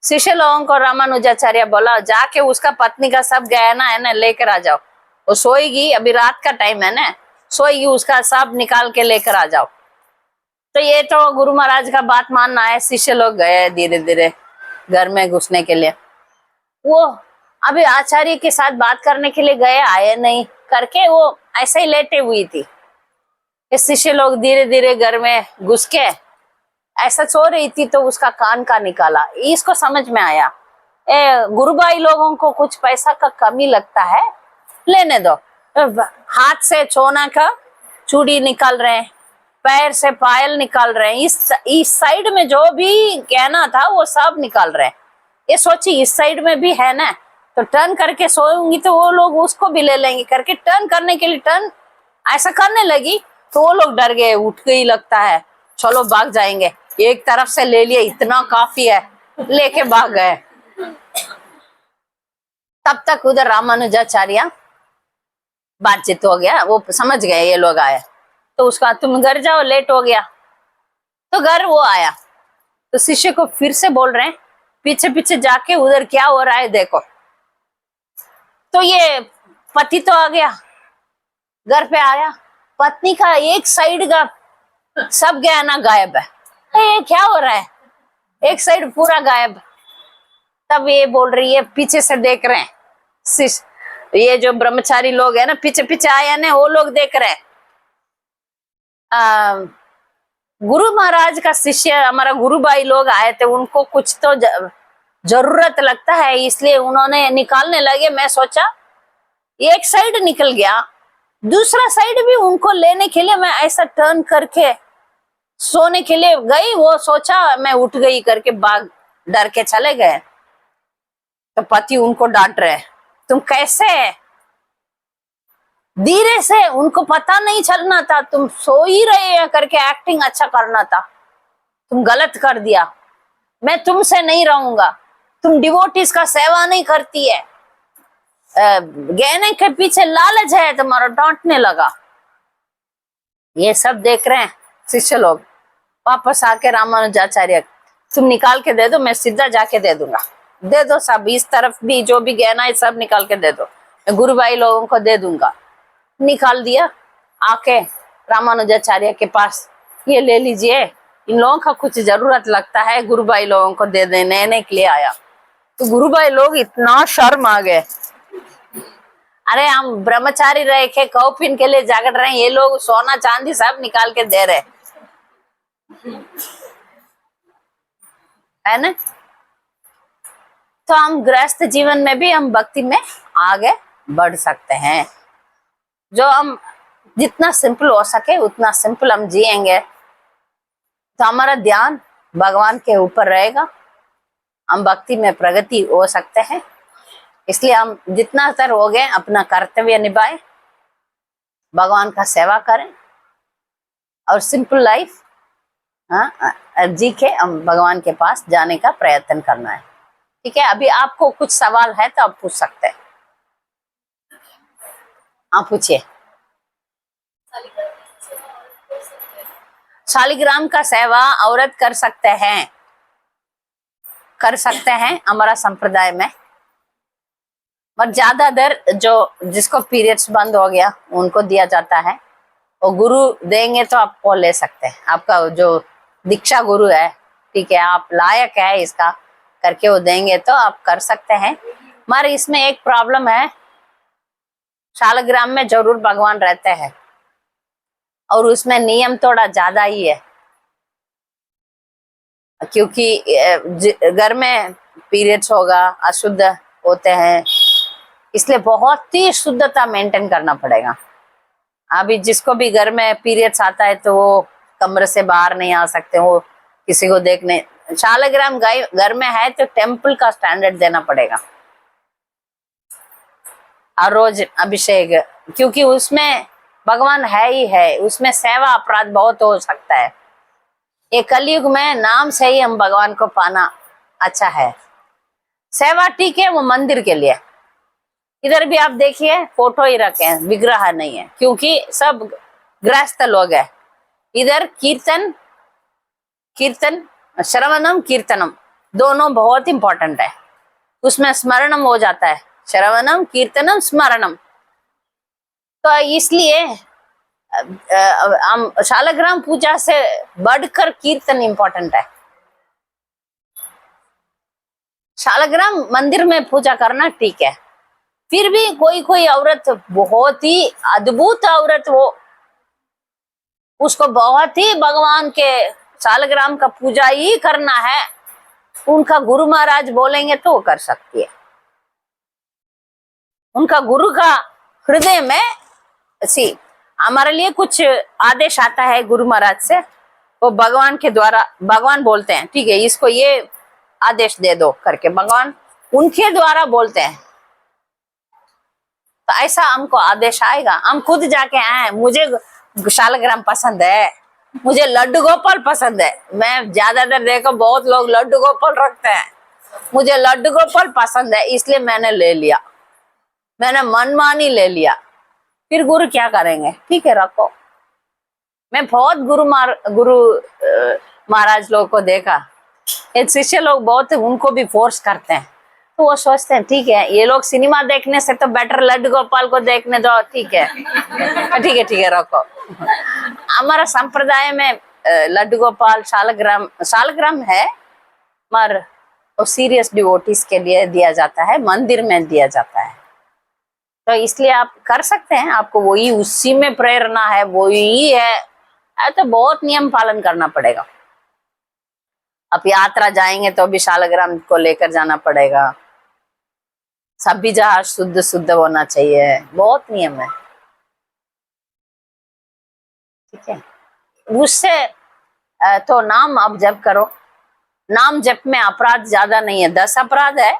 शिष्य लोगों को रामानुजाचार्य बोला, जाके उसका पत्नी का सब गहना है ना लेकर आ जाओ, वो सोएगी, अभी रात का टाइम है ना, सोएगी, उसका सब निकाल के लेकर आ जाओ। तो ये तो गुरु महाराज का बात मानना है। शिष्य लोग गए धीरे धीरे घर में घुसने के लिए। वो अभी आचार्य के साथ बात करने के लिए गए, आए नहीं करके वो ऐसे ही लेटे हुई थी। शिष्य लोग धीरे धीरे घर में घुस के ऐसा सो रही थी, तो उसका कान का निकाला। इसको समझ में आया, गुरु भाई लोगों को कुछ पैसा का कमी लगता है, लेने दो। हाथ से सोना का चूड़ी निकाल रहे हैं, पैर से पायल निकाल रहे हैं, इस साइड में जो भी गहना था वो सब निकाल रहे हैं। ये सोची इस साइड में भी है ना, तो टर्न करके सोऊंगी तो वो लोग उसको भी ले लेंगे करके टर्न करने के लिए टर्न ऐसा करने लगी, तो वो लोग डर गए, उठ गई लगता है, चलो भाग जाएंगे, एक तरफ से ले लिए, इतना काफी है, लेके भाग गए। तब तक उधर रामानुजाचार्य बातचीत हो गया, वो समझ गए ये लोग आए, तो उसका तुम घर जाओ, लेट हो गया। तो घर वो आया, तो शिष्य को फिर से बोल रहे हैं, पीछे पीछे जाके उधर क्या हो रहा है देखो। तो ये पति तो आ गया, घर पे आया, पत्नी का एक साइड का सब गहना गायब है। ये क्या हो रहा है, एक साइड पूरा गायब। तब ये बोल रही है, पीछे से देख रहे हैं, ये जो ब्रह्मचारी लोग है ना, पीछे पीछे आए ना, वो लोग देख रहे हैं। गुरु महाराज का शिष्य, हमारा गुरु भाई लोग आए थे, उनको कुछ तो जरूरत लगता है, इसलिए उन्होंने निकालने लगे। मैं सोचा एक साइड निकल गया, दूसरा साइड भी उनको लेने के लिए मैं ऐसा टर्न करके सोने के लिए गई, वो सोचा मैं उठ गई करके भाग डर के चले गए। तो पति उनको डांट रहे, तुम कैसे, धीरे से, उनको पता नहीं चलना था, तुम सो ही रहे हैं करके एक्टिंग अच्छा करना था, तुम गलत कर दिया, मैं तुमसे नहीं रहूंगा, तुम डिवोटीज का सेवा नहीं करती है, गहने के पीछे लालच है तुम्हारा, डांटने लगा। ये सब देख रहे हैं शिष्य लोग। वापस आके रामानुजाचार्य, तुम निकाल के दे दो, मैं सीधा जाके दे दूंगा, दे दो सब, इस तरफ भी जो भी गहना है सब निकाल के दे दो, मैं गुरु भाई लोगों को दे दूंगा। निकाल दिया, आके रामानुजाचार्य के पास, ये ले लीजिए, इन लोगों का कुछ जरूरत लगता है, गुरु भाई लोगों को दे देने के लिए आया। तो गुरु भाई लोग इतना शर्म आ गए, अरे हम ब्रह्मचारी रहे के कौपिन के लिए जागड़ रहे हैं, ये लोग सोना चांदी सब निकाल के दे रहे है ना। तो हम गृहस्थ जीवन में भी हम भक्ति में आगे बढ़ सकते हैं। जो हम जितना सिंपल हो सके उतना सिंपल हम जिएंगे, तो हमारा ध्यान भगवान के ऊपर रहेगा, हम भक्ति में प्रगति हो सकते हैं। इसलिए हम जितना तर हो गए अपना कर्तव्य निभाएं, भगवान का सेवा करें और सिंपल लाइफ जी के हम भगवान के पास जाने का प्रयत्न करना है। ठीक है, अभी आपको कुछ सवाल है तो आप पूछ सकते हैं। आप पूछिए। शालिग्राम का सेवा औरत कर सकते हैं हमारा संप्रदाय में, पर ज्यादातर जिसको पीरियड्स बंद हो गया उनको दिया जाता है, वो गुरु देंगे तो आपको ले सकते हैं, आपका जो दीक्षा गुरु है, ठीक है, आप लायक है इसका करके वो देंगे तो आप कर सकते हैं। मगर इसमें एक प्रॉब्लम है, शालिग्राम में जरूर भगवान रहते हैं और उसमें नियम थोड़ा ज्यादा ही है, क्योंकि घर में पीरियड्स होगा, अशुद्ध होते हैं, इसलिए बहुत ही शुद्धता मेंटेन करना पड़ेगा। अभी जिसको भी घर में पीरियड्स आता है तो वो कमरे से बाहर नहीं आ सकते, वो किसी को देखने, शालिग्राम घर में है तो टेम्पल का स्टैंडर्ड देना पड़ेगा और रोज अभिषेक, क्योंकि उसमें भगवान है ही है, उसमें सेवा अपराध बहुत हो सकता है। ये कलयुग में नाम से ही हम भगवान को पाना अच्छा है। सेवा ठीक है, वो मंदिर के लिए, इधर भी आप देखिए फोटो ही रखे हैं, विग्रह नहीं है, क्योंकि सब गृहस्थ लोग है। इधर कीर्तन श्रवणम कीर्तनम दोनों बहुत इंपॉर्टेंट है। उसमें स्मरणम हो जाता है, श्रवणम कीर्तनम स्मरणम। तो इसलिए हम शालग्राम पूजा से बढ़कर कीर्तन इंपॉर्टेंट है। शालग्राम मंदिर में पूजा करना ठीक है, फिर भी कोई कोई औरत बहुत ही अद्भुत औरत हो, उसको बहुत ही भगवान के शालग्राम का पूजा ही करना है, उनका गुरु महाराज बोलेंगे तो वो कर सकती है। उनका गुरु का हृदय में हमारे लिए कुछ आदेश आता है गुरु महाराज से, वो भगवान के द्वारा, भगवान बोलते हैं ठीक है इसको ये आदेश दे दो करके, भगवान उनके द्वारा बोलते हैं। तो ऐसा हमको आदेश आएगा, हम खुद जाके आए मुझे शालग्राम पसंद है, मुझे लड्डू गोपाल पसंद है। मैं ज्यादातर देखो बहुत लोग लड्डू गोपाल रखते हैं, मुझे लड्डू गोपाल पसंद है इसलिए मैंने ले लिया, मैंने मनमानी ले लिया। फिर गुरु क्या करेंगे, ठीक है रखो। मैं बहुत गुरु महाराज लोग को देखा, एक शिष्य लोग बहुत उनको भी फोर्स करते हैं, तो वो सोचते हैं ठीक है ये लोग सिनेमा देखने से तो बेटर लड्डू गोपाल को देखने दो, ठीक है ठीक है रखो। हमारा संप्रदाय में लड्डू गोपाल शालग्राम है, मगर वो सीरियस डिवोटीज के लिए दिया जाता है, मंदिर में दिया जाता है। तो इसलिए आप कर सकते हैं, आपको वही उसी में प्रेरणा है, वही है तो बहुत नियम पालन करना पड़ेगा। अब यात्रा जाएंगे तो भी शालग्राम को लेकर जाना पड़ेगा, सभी जहाज शुद्ध होना चाहिए, बहुत नियम है, ठीक है। उससे तो नाम आप जप करो, नाम जप में अपराध ज्यादा नहीं है, 10 अपराध है,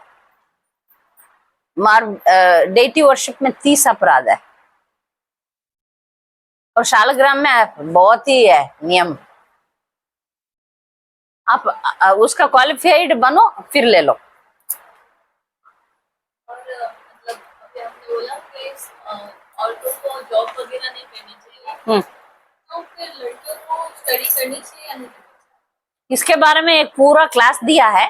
डेटी वर्शिप में 30 अपराध है, और शालग्राम में बहुत ही है नियम। आप उसका क्वालिफाइड बनो फिर ले लो। और मतलब अभी हमने बोला कि औरतों को जॉब वगैरह नहीं करनी चाहिए, तो फिर लड़कियों को स्टडी करनी चाहिए या नहीं? इसके बारे में एक पूरा क्लास दिया है,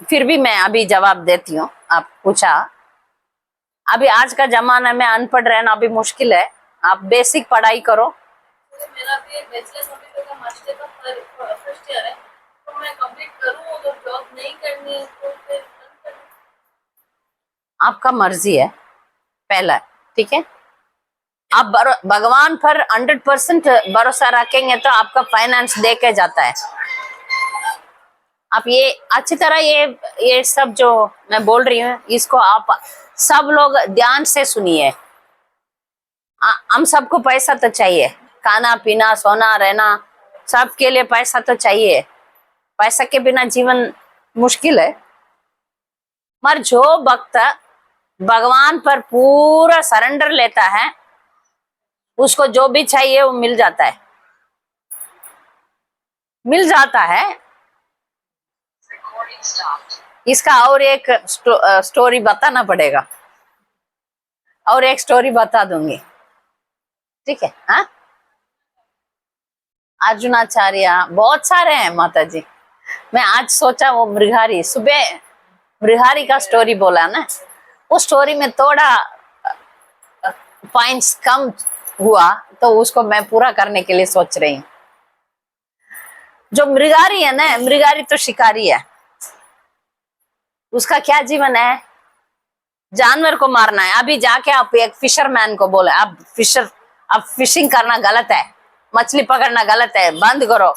फिर भी मैं अभी जवाब देती हूँ। आप पूछा, अभी आज का जमाना में अनपढ़ रहना अभी मुश्किल है, आप बेसिक पढ़ाई करो। मेरा भी बैचलर कंप्लीट होगा, मास्टर का फर्स्ट ईयर है, तो मैं कंप्लीट करूँ, अगर जॉब नहीं करनी है तो फिर आपका मर्जी है, पहला ठीक है। आप भगवान पर 100% भरोसा रखेंगे तो आपका फाइनेंस दे के जाता है। आप ये अच्छी तरह ये सब जो मैं बोल रही हूँ इसको आप सब लोग ध्यान से सुनिए। हम सबको पैसा तो चाहिए, खाना पीना सोना रहना सबके लिए पैसा तो चाहिए, पैसा के बिना जीवन मुश्किल है। मगर जो भक्त भगवान पर पूरा सरेंडर लेता है उसको जो भी चाहिए वो मिल जाता है, मिल जाता है। इसका और एक स्टोरी बताना पड़ेगा, और एक स्टोरी बता दूंगी, ठीक है। हाँ, अर्जुनाचार्य बहुत सारे हैं माता जी। मैं आज सोचा वो मृगारी, सुबह मृगारी का स्टोरी बोला ना, उस स्टोरी में थोड़ा पॉइंट्स कम हुआ तो उसको मैं पूरा करने के लिए सोच रही हूँ। जो मृगारी है ना, मृगारी तो शिकारी है, उसका क्या जीवन है, जानवर को मारना है। अभी जाके आप एक फिशरमैन को बोले अब फिशिंग करना गलत है, मछली पकड़ना गलत है, बंद करो,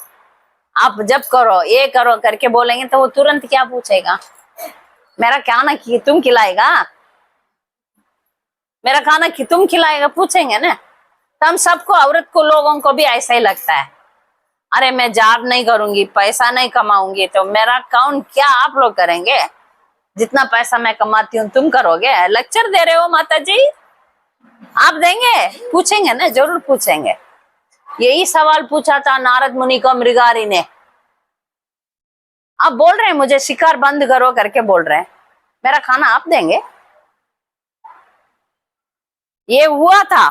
आप जब करो ये करो करके बोलेंगे तो वो तुरंत क्या पूछेगा, मेरा खाना कि तुम खिलाएगा, मेरा खाना कि तुम खिलाएगा, पूछेंगे ना। तो हम सबको, औरत को, लोगों को भी ऐसा ही लगता है, अरे मैं जॉब नहीं करूंगी, पैसा नहीं कमाऊंगी तो मेरा काम क्या आप लोग करेंगे, जितना पैसा मैं कमाती हूँ तुम करोगे, लेक्चर दे रहे हो माता जी, आप देंगे, पूछेंगे ना, जरूर पूछेंगे। यही सवाल पूछा था नारद मुनि को मृगारी ने। आप बोल रहे हैं मुझे शिकार बंद करो करके बोल रहे हैं, मेरा खाना आप देंगे? ये हुआ था।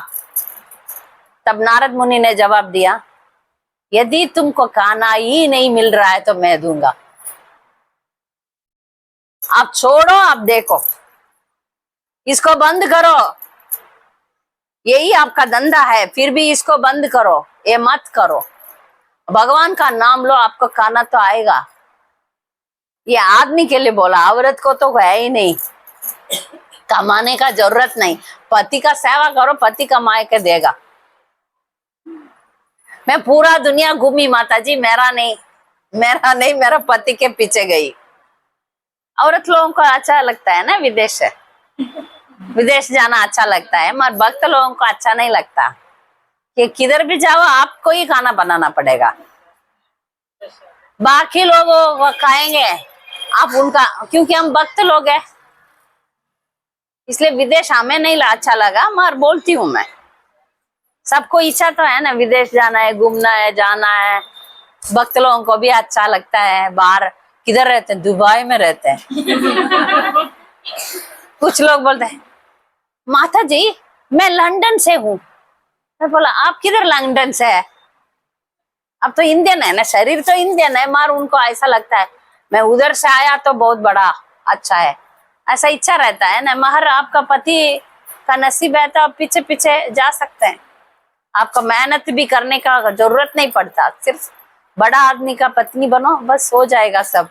तब नारद मुनि ने जवाब दिया, यदि तुमको खाना ही नहीं मिल रहा है तो मैं दूंगा। आप छोड़ो, आप देखो, इसको बंद करो, यही आपका धंधा है, फिर भी इसको बंद करो, ये मत करो। भगवान का नाम लो, आपको खाना तो आएगा। ये आदमी के लिए बोला, औरत को तो है ही नहीं, कमाने का जरूरत नहीं। पति का सेवा करो, पति कमा के देगा। मैं पूरा दुनिया घूमी माता जी, मेरा नहीं, मेरा पति के पीछे गई। औरत लोगों को अच्छा लगता है ना विदेश जाना अच्छा लगता है, मगर भक्त लोगों को अच्छा नहीं लगता कि किधर भी जाओ आपको ही खाना बनाना पड़ेगा। बाकी लोग वो खाएंगे, आप उनका, क्योंकि हम भक्त लोग हैं इसलिए विदेश हमें नहीं अच्छा लगा, मगर बोलती हूँ मैं, सबको इच्छा तो है ना, विदेश जाना है, घूमना है, जाना है। भक्त लोगों को भी अच्छा लगता है। बाहर किधर रहते हैं? दुबई में रहते हैं। कुछ लोग बोलते हैं माता जी मैं लंदन से हूँ। मैं बोला आप किधर लंदन से है? अब तो इंडियन है ना, शरीर तो इंडियन है, मगर उनको ऐसा लगता है मैं उधर से आया तो बहुत बड़ा अच्छा है, ऐसा इच्छा रहता है ना। मगर आपका पति का नसीब है तो आप पीछे पीछे जा सकते हैं, आपको मेहनत भी करने का जरूरत नहीं पड़ता, सिर्फ बड़ा आदमी का पत्नी बनो, बस हो जाएगा सब।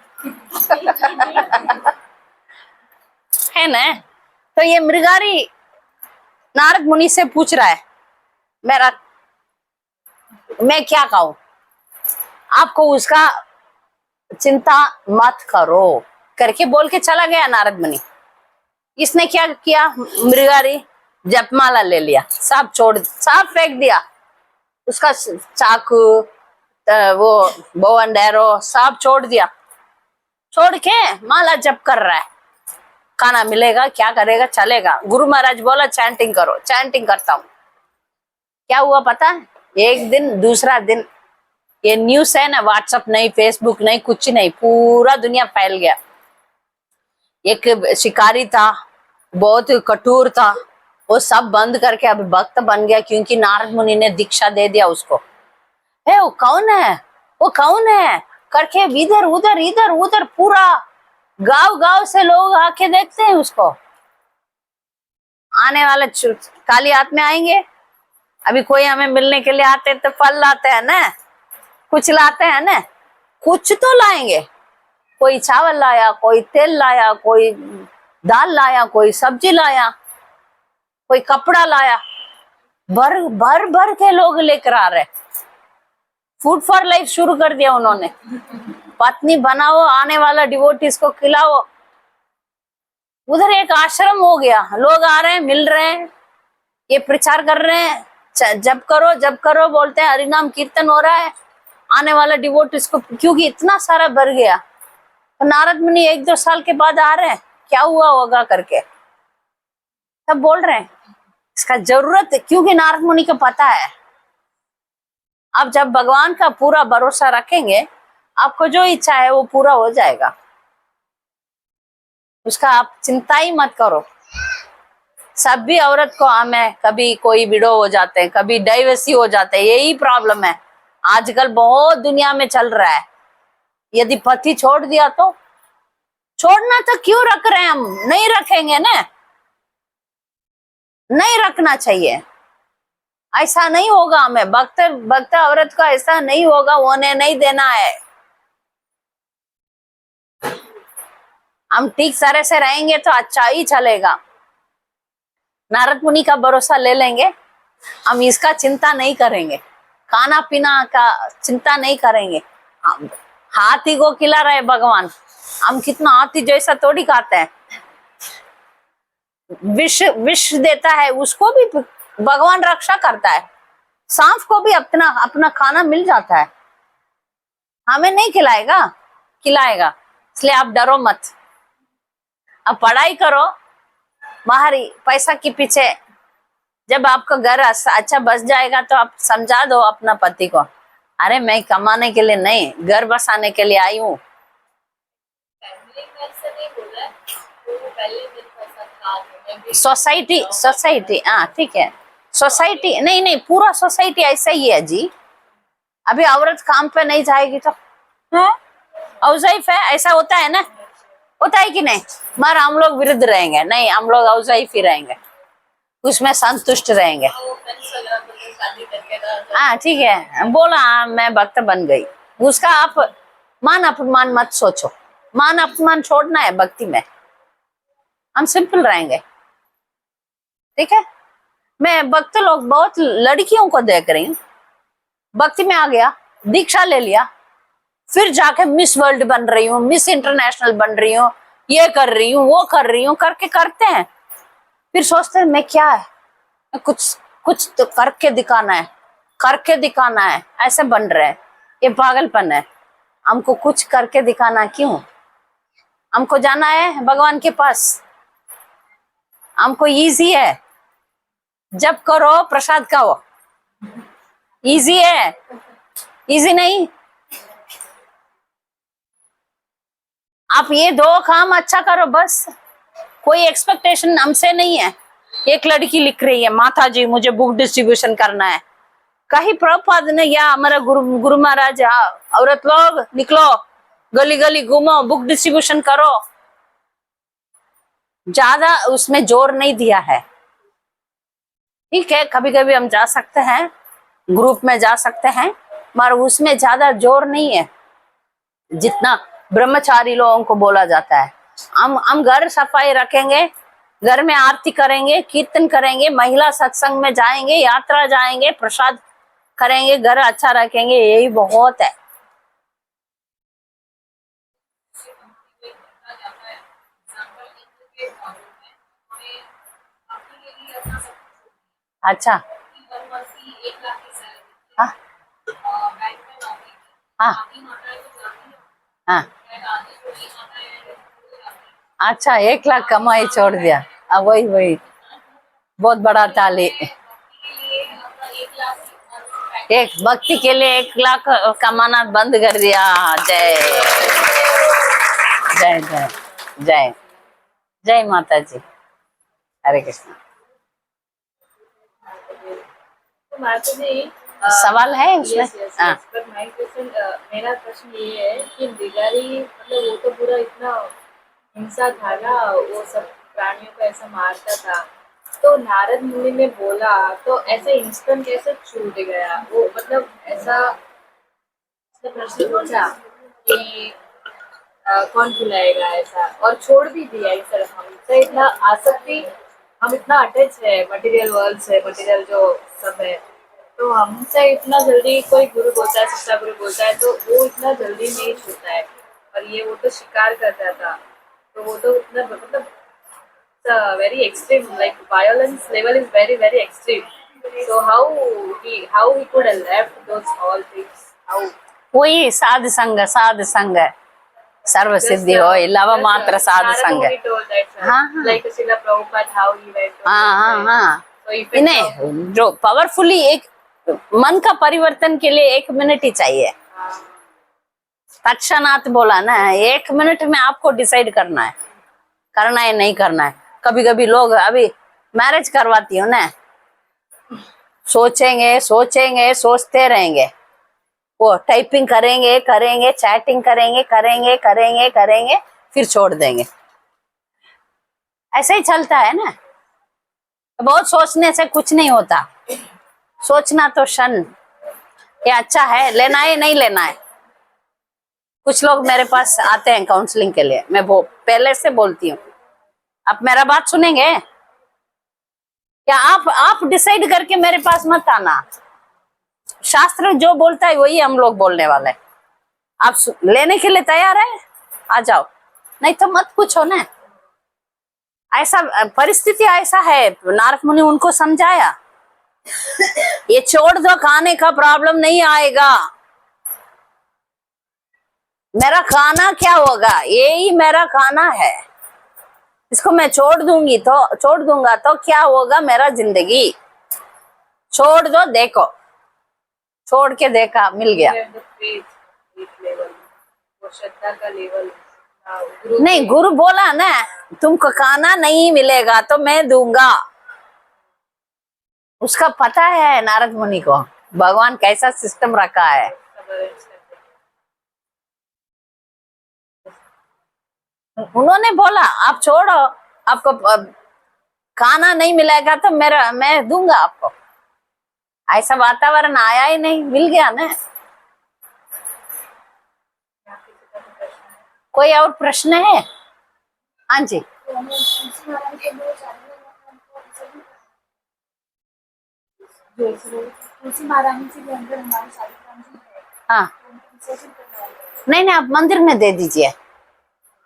है ना? तो ये मृगारी नारद मुनि से पूछ रहा है मैं क्या कहूं? आपको उसका चिंता मत करो करके बोल के चला गया नारद मुनि। इसने क्या किया? मृगारी जपमाला ले लिया, सब सब फेंक दिया, उसका चाकू वो बो एंड एरो सब छोड़ दिया, छोड़ के माला जप कर रहा है। खाना मिलेगा, क्या करेगा, चलेगा। गुरु महाराज बोला चैंटिंग करो, चैंटिंग करता हूँ। क्या हुआ पता है? एक दिन दूसरा दिन ये न्यूज़ है ना, व्हाट्सएप नहीं, फेसबुक नहीं, कुछ नहीं, पूरा दुनिया फैल गया। एक शिकारी था, बहुत कठोर था, वो सब बंद करके अब भक्त बन गया, क्योंकि नारद मुनि ने दीक्षा दे दिया उसको। है वो कौन है, वो कौन है करके इधर उधर इधर उधर पूरा गांव गांव से लोग आके देखते हैं उसको। आने वाले खाली हाथ में आएंगे? अभी कोई हमें मिलने के लिए आते तो फल लाते हैं ना, कुछ लाते हैं ना, कुछ तो लाएंगे। कोई चावल लाया, कोई तेल लाया, कोई दाल लाया, कोई सब्जी लाया, कोई कपड़ा लाया, भर भर भर के लोग लेकर आ रहे। फूड फॉर लाइफ शुरू कर दिया उन्होंने। पत्नी बनाओ, आने वाला डिवोटीज को खिलाओ। उधर एक आश्रम हो गया, लोग आ रहे हैं, मिल रहे हैं, ये प्रचार कर रहे हैं, जप करो बोलते हैं, हरिनाम कीर्तन हो रहा है। आने वाला डिवोटीज को, क्योंकि इतना सारा भर गया, तो नारद मुनि 1-2 साल के बाद आ रहे हैं, क्या हुआ होगा करके सब बोल रहे हैं। इसका जरूरत है, क्योंकि नारद मुनि को पता है आप जब भगवान का पूरा भरोसा रखेंगे, आपको जो इच्छा है वो पूरा हो जाएगा, उसका आप चिंता ही मत करो। सब भी औरत को हमें कभी कोई विडो हो जाते हैं, कभी डाइवर्सी हो जाते हैं, यही प्रॉब्लम है आजकल बहुत दुनिया में चल रहा है। यदि पति छोड़ दिया तो छोड़ना तो क्यों रख रहे हैं हम? नहीं रखेंगे ना, नहीं रखना चाहिए, ऐसा नहीं होगा। हमें भक्त औरत को ऐसा नहीं होगा, होने नहीं देना है। हम ठीक तरह से रहेंगे तो अच्छा ही चलेगा। नारद मुनि का भरोसा ले लेंगे, हम इसका चिंता नहीं करेंगे, खाना पीना का चिंता नहीं करेंगे। हम हाथी को खिला रहे भगवान, हम कितना हाथी जैसा थोड़ी खाते हैं। विष देता है, उसको भी भगवान रक्षा करता है। सांप को भी अपना खाना मिल जाता है, हमें नहीं खिलाएगा, खिलाएगा। इसलिए आप डरो मत, अब पढ़ाई करो, बाहर पैसा के पीछे। जब आपका घर अच्छा बस जाएगा तो आप समझा दो अपना पति को, अरे मैं कमाने के लिए नहीं, घर बसाने के लिए आई हूँ। सोसाइटी हाँ ठीक है, सोसाइटी नहीं, पूरा सोसाइटी ऐसा ही है जी। अभी औरत काम पे नहीं जाएगी तो है हाउसवाइफ है, ऐसा होता है ना, होता है कि नहीं? मगर हम लोग विरुद्ध रहेंगे, नहीं हम लोग हाउसवाइफ ही रहेंगे, उसमें संतुष्ट रहेंगे। वो फ्रेंड्स वगैरह बोलते हैं, शादी करके ना हाँ ठीक है, बोला हाँ, मैं भक्त बन गई, उसका आप मान अपमान मत सोचो, मान अपमान छोड़ना है भक्ति में, हम सिंपल रहेंगे, ठीक है। मैं भक्त लोग बहुत लड़कियों को देख रही हूँ, भक्ति में आ गया, दीक्षा ले लिया, फिर जाके मिस वर्ल्ड बन रही हूँ, मिस इंटरनेशनल बन रही हूँ, ये कर रही हूँ, वो कर रही हूँ, करके करते हैं, फिर सोचते हैं मैं क्या है, कुछ कुछ तो करके दिखाना है, करके दिखाना है, ऐसे बन रहे हैं, ये पागलपन है। हमको कुछ करके दिखाना क्यों? हमको जाना है भगवान के पास, हमको इजी है, जब करो प्रसाद खाओ, इजी है, इजी नहीं। आप ये दो काम अच्छा करो बस, कोई एक्सपेक्टेशन हमसे नहीं है। एक लड़की लिख रही है, माता जी मुझे बुक डिस्ट्रीब्यूशन करना है, कहीं प्रभुपाद ने या हमारा गुरु महाराज, औरत लोग निकलो गली गली घूमो बुक डिस्ट्रीब्यूशन करो, ज्यादा उसमें जोर नहीं दिया है। ठीक है कभी कभी हम जा सकते हैं, ग्रुप में जा सकते हैं, मगर उसमें ज्यादा जोर नहीं है जितना ब्रह्मचारी लोगों को बोला जाता है। हम घर सफाई रखेंगे, घर में आरती करेंगे, कीर्तन करेंगे, महिला सत्संग में जाएंगे, यात्रा जाएंगे, प्रसाद करेंगे, घर अच्छा रखेंगे, यही बहुत है। अच्छा हाँ हाँ हाँ, अच्छा 1 लाख कमाई छोड़ दिया, अब वही वही बहुत बड़ा ताली, एक भक्ति के लिए 1 लाख कमाना बंद कर दिया। जय जय जय जय जय माता जी, हरे कृष्ण। तो माता जी सवाल है उसमें? हाँ बट माय क्वेश्चन, मेरा प्रश्न ये है कि बिगारी मतलब वो तो पूरा इतना हिंसा था ना, वो सब प्राणियों को ऐसा मारता था, तो नारद मुनि ने बोला तो ऐसे इंस्टेंट कैसे छूट गया वो, मतलब ऐसा उसने प्रश्न पूछा कि कौन खिलाएगा ऐसा, और छोड़ भी दिया इस तरह, हमसे इतना आसक्ति, हम इतना अटैच है मटेरियल वर्ल्ड से, मटेरियल जो सब है, तो हमसे इतना जल्दी कोई गुरु बोलता है, सच्चा गुरु बोलता है तो वो इतना जल्दी नहीं छूटता है, और ये वो तो शिकार करता था, तो वो तो उतना मतलब very extreme, like violence level is very very extreme, so how he could have left those all things, how वही साध संग सर्व सिद्धि हो, लव मात्र साध संग। हाँ हाँ like Srila Prabhupada, how he went to हाँ हाँ हाँ, so effect of इन्हें जो पावरफुली एक मन का परिवर्तन के लिए 1 मिनट ही चाहिए, तत्क्षणात बोला ना, 1 मिनट में आपको डिसाइड करना है नहीं करना है। कभी कभी लोग अभी मैरिज करवाती हो ना, सोचेंगे सोचेंगे सोचते रहेंगे, वो टाइपिंग करेंगे करेंगे, चैटिंग करेंगे करेंगे करेंगे करेंगे, फिर छोड़ देंगे, ऐसे ही चलता है ना। बहुत सोचने से कुछ नहीं होता, सोचना तो क्षण, ये अच्छा है, लेना है नहीं लेना है। कुछ लोग मेरे पास आते हैं काउंसलिंग के लिए, मैं वो पहले से बोलती हूँ, आप मेरा बात सुनेंगे या आप डिसाइड करके मेरे पास मत आना, शास्त्र जो बोलता है वही हम लोग बोलने वाले हैं। आप लेने के लिए तैयार है आ जाओ, नहीं तो मत पूछो ना। ऐसा परिस्थिति ऐसा है, नारद मुनि उनको समझाया, ये छोड़ दो, खाने का प्रॉब्लम नहीं आएगा, मेरा खाना क्या होगा, यही मेरा खाना है, इसको मैं छोड़ दूंगा तो क्या होगा मेरा जिंदगी, छोड़ दो, देखो छोड़ के देखा मिल गया। वो श्रद्धा का लेवल नहीं, गुरु बोला ना तुमको खाना नहीं मिलेगा तो मैं दूंगा, उसका पता है नारद मुनि को, भगवान कैसा सिस्टम रखा है। सब arrange करके। उन्होंने बोला आप छोड़ो, आपको खाना नहीं मिलेगा तो मैं दूंगा आपको। ऐसा वातावरण आया ही नहीं, मिल गया ना। यहाँ किसी का भी प्रश्न है? कोई और प्रश्न है? हाँ जी। तुलसी महारानी जी के अंदर हमारे शालिग्राम जी है, हाँ, तो उनको विसर्जन करना होगा। नहीं नहीं, आप मंदिर में दे दीजिए।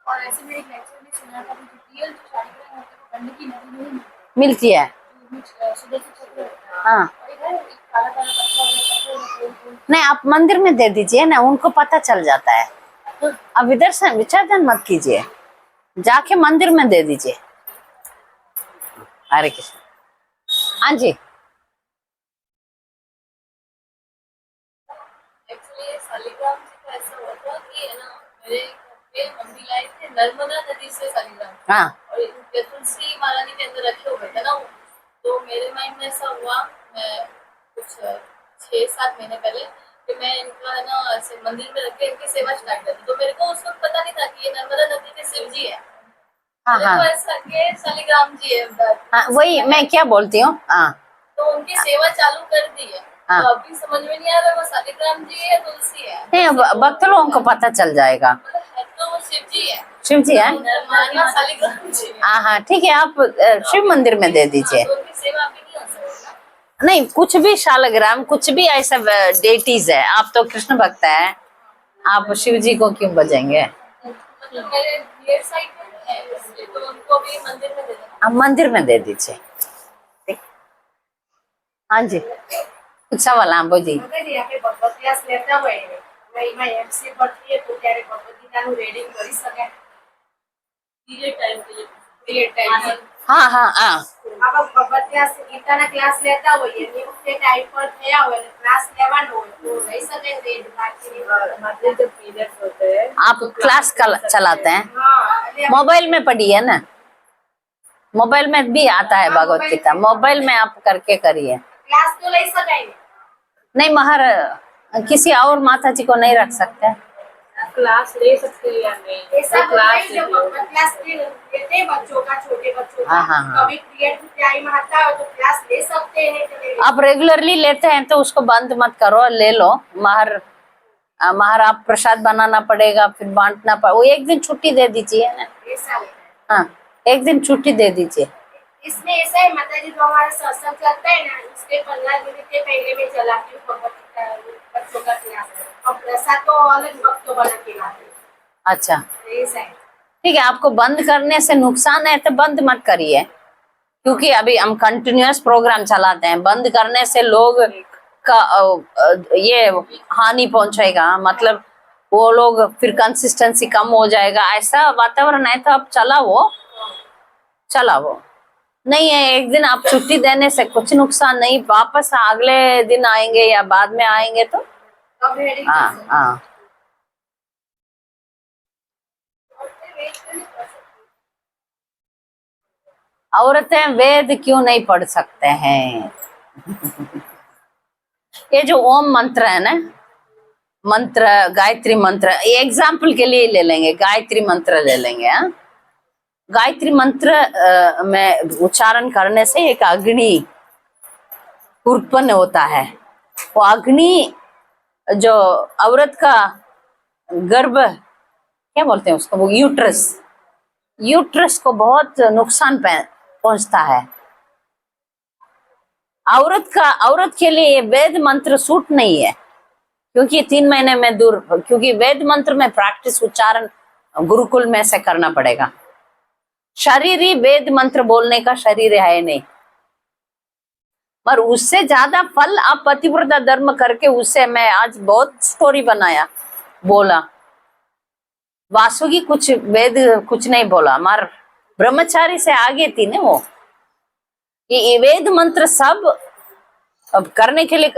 और ऐसे में एक लेक्चर में सुना था कि रियल जो शालिग्राम होता है वो गंडकी नदी में ही मिलता मिलती है। है, जो सुबह से चक्र होता है। हाँ, और इधर एक काला काला पत्थर होता है, गोल गोल। नहीं आप मंदिर में दे दीजिए ना, उनको पता चल जाता है। अब इधर से विसर्जन मत कीजिए, जाके मंदिर में दे दीजिए। हरे कृष्ण। हाँ जी। एक्चुअली शालिग्राम जी का ऐसा हुआ था कि है ना, मेरे घर पे मम्मी लाए थे नर्मदा नदी से शालिग्राम, हाँ और इनके तुलसी महारानी के अंदर रखे हुए थे ना वो। तो मेरे माइंड में ऐसा हुआ, मैं कुछ 6-7 महीने पहले, कि मैं इनका है ना ऐसे मंदिर में रख के इनकी सेवा स्टार्ट कर दी। तो मेरे को उस वक्त पता नहीं था कि ये नर्मदा नदी के शिव जी है। हाँ मेरे को हाँ ऐसा कि शालिग्राम जी है उधर। हाँ, वही मैं क्या बोलती हूँ। हाँ तो उनकी सेवा चालू कर दी है। हाँ। तो अभी समझ में नहीं आ रहा वो शालिग्राम जी है तुलसी है। नहीं, भक्त लोगों को पता चल जाएगा। मतलब है तो वो शिव जी है। शिव जी है। नर्मदा शालिग्राम जी है। हाँ हाँ ठीक है, आप शिव मंदिर में दे दीजिए। तो उनकी सेवा अभी नहीं हो सकती ना। नहीं, कुछ भी शालिग्राम, कुछ भी ऐसा डेटीज है। आप तो कृष्ण भक्त है, आप शिव जी को क्यों बजेंगे? मतलब मेरे रियर साइड में नहीं है, इसलिए तो उनको अभी मंदिर में दे देना। आप मंदिर में दे दीजिए। ठीक। हाँ जी, कुछ सवाल? हाँ बोलिए। મગજ આપણે ભગવત ક્લાસ લેતા હોય ને એમાં એમસી ભટ્ટીએ તો ત્યારે ભગવદ ગીતાનું રીડિંગ કરી શકાય पीरियड टाइम के लिए। પીરિયડ ટાઈમ हाँ हाँ हाँ આપણે ભગવત ક્લાસ ગીતાના ક્લાસ લેતા હોઈએ એ વખતે ટાઈમ પર થયા હોય ને ક્લાસ લેવાનો હોય તો લઈ શકાય રેડ બાકી मतलब जब पीरियड्स होते हैं आप क्लास चलाते हैं? હા એટલે मोबाइल में पढ़िए ना, मोबाइल में भी आता है भगवत गीता, मोबाइल में आप करके करिए। ક્લાસ તો લઈ શકાય ને नहीं, महर किसी और माता जी को नहीं रख सकते। क्लास ले सकते हैं या नहीं? ऐसा वो क्लास बताइए जो भगवत क्लास लेते हैं बच्चों का छोटे बच्चों का हाँ, हाँ, हाँ। कभी पीरियड टाइम आता है तो क्लास ले सकते हैं कि नहीं? आप रेगुलरली लेते हैं तो उसको बंद मत करो, ले लो। महर आप प्रसाद बनाना पड़ेगा, फिर बांटना वो एक दिन छुट्टी दे दीजिए ना। ऐसा होता है। हाँ, एक दिन छुट्टी दे दीजिए। इसमें ऐसा है माता जी जो हमारा सत्संग चलता है ना उसके 15 दिन के पहले में चलाती हूँ भगवत गीता बच्चों का क्लास और प्रसाद तो अलग भक्तों बना के लाते हैं। अच्छा ऐसा है। ठीक है, आपको बंद करने से नुकसान है तो बंद मत करिए, क्योंकि अभी हम कंटिन्यूअस प्रोग्राम चलाते हैं। बंद करने से लोग का ये हानि पहुंचेगा, मतलब वो लोग फिर कंसिस्टेंसी कम हो जाएगा। ऐसा वातावरण है तो आप चलाओ। नहीं है, एक दिन आप छुट्टी देने से कुछ नुकसान नहीं, वापस अगले दिन आएंगे या बाद में आएंगे तो अब रेडी हाँ हाँ। औरतें वेद क्यों नहीं पढ़ सकते हैं? ये जो ओम मंत्र है ना, मंत्र गायत्री मंत्र, एग्जाम्पल के लिए ले लेंगे, गायत्री मंत्र ले लेंगे। हाँ, गायत्री मंत्र में उच्चारण करने से एक अग्नि उत्पन्न होता है। वो अग्नि जो औरत का गर्भ, क्या बोलते हैं उसको, वो यूट्रस को बहुत नुकसान पहुंचता है। औरत के लिए ये वेद मंत्र सूट नहीं है, क्योंकि 3 महीने में दूर, क्योंकि वेद मंत्र में प्रैक्टिस उच्चारण गुरुकुल में से करना पड़ेगा। शरीरी वेद मंत्र बोलने का शरीर है नहीं, पर उससे ज्यादा फल आप पतिव्रता धर्म करके, उससे मैं आज बहुत स्टोरी बनाया, बोला। वासुकी कुछ वेद कुछ नहीं बोला, मार ब्रह्मचारी से आगे थी ना वो। ये वेद मंत्र सब अब करने के लिए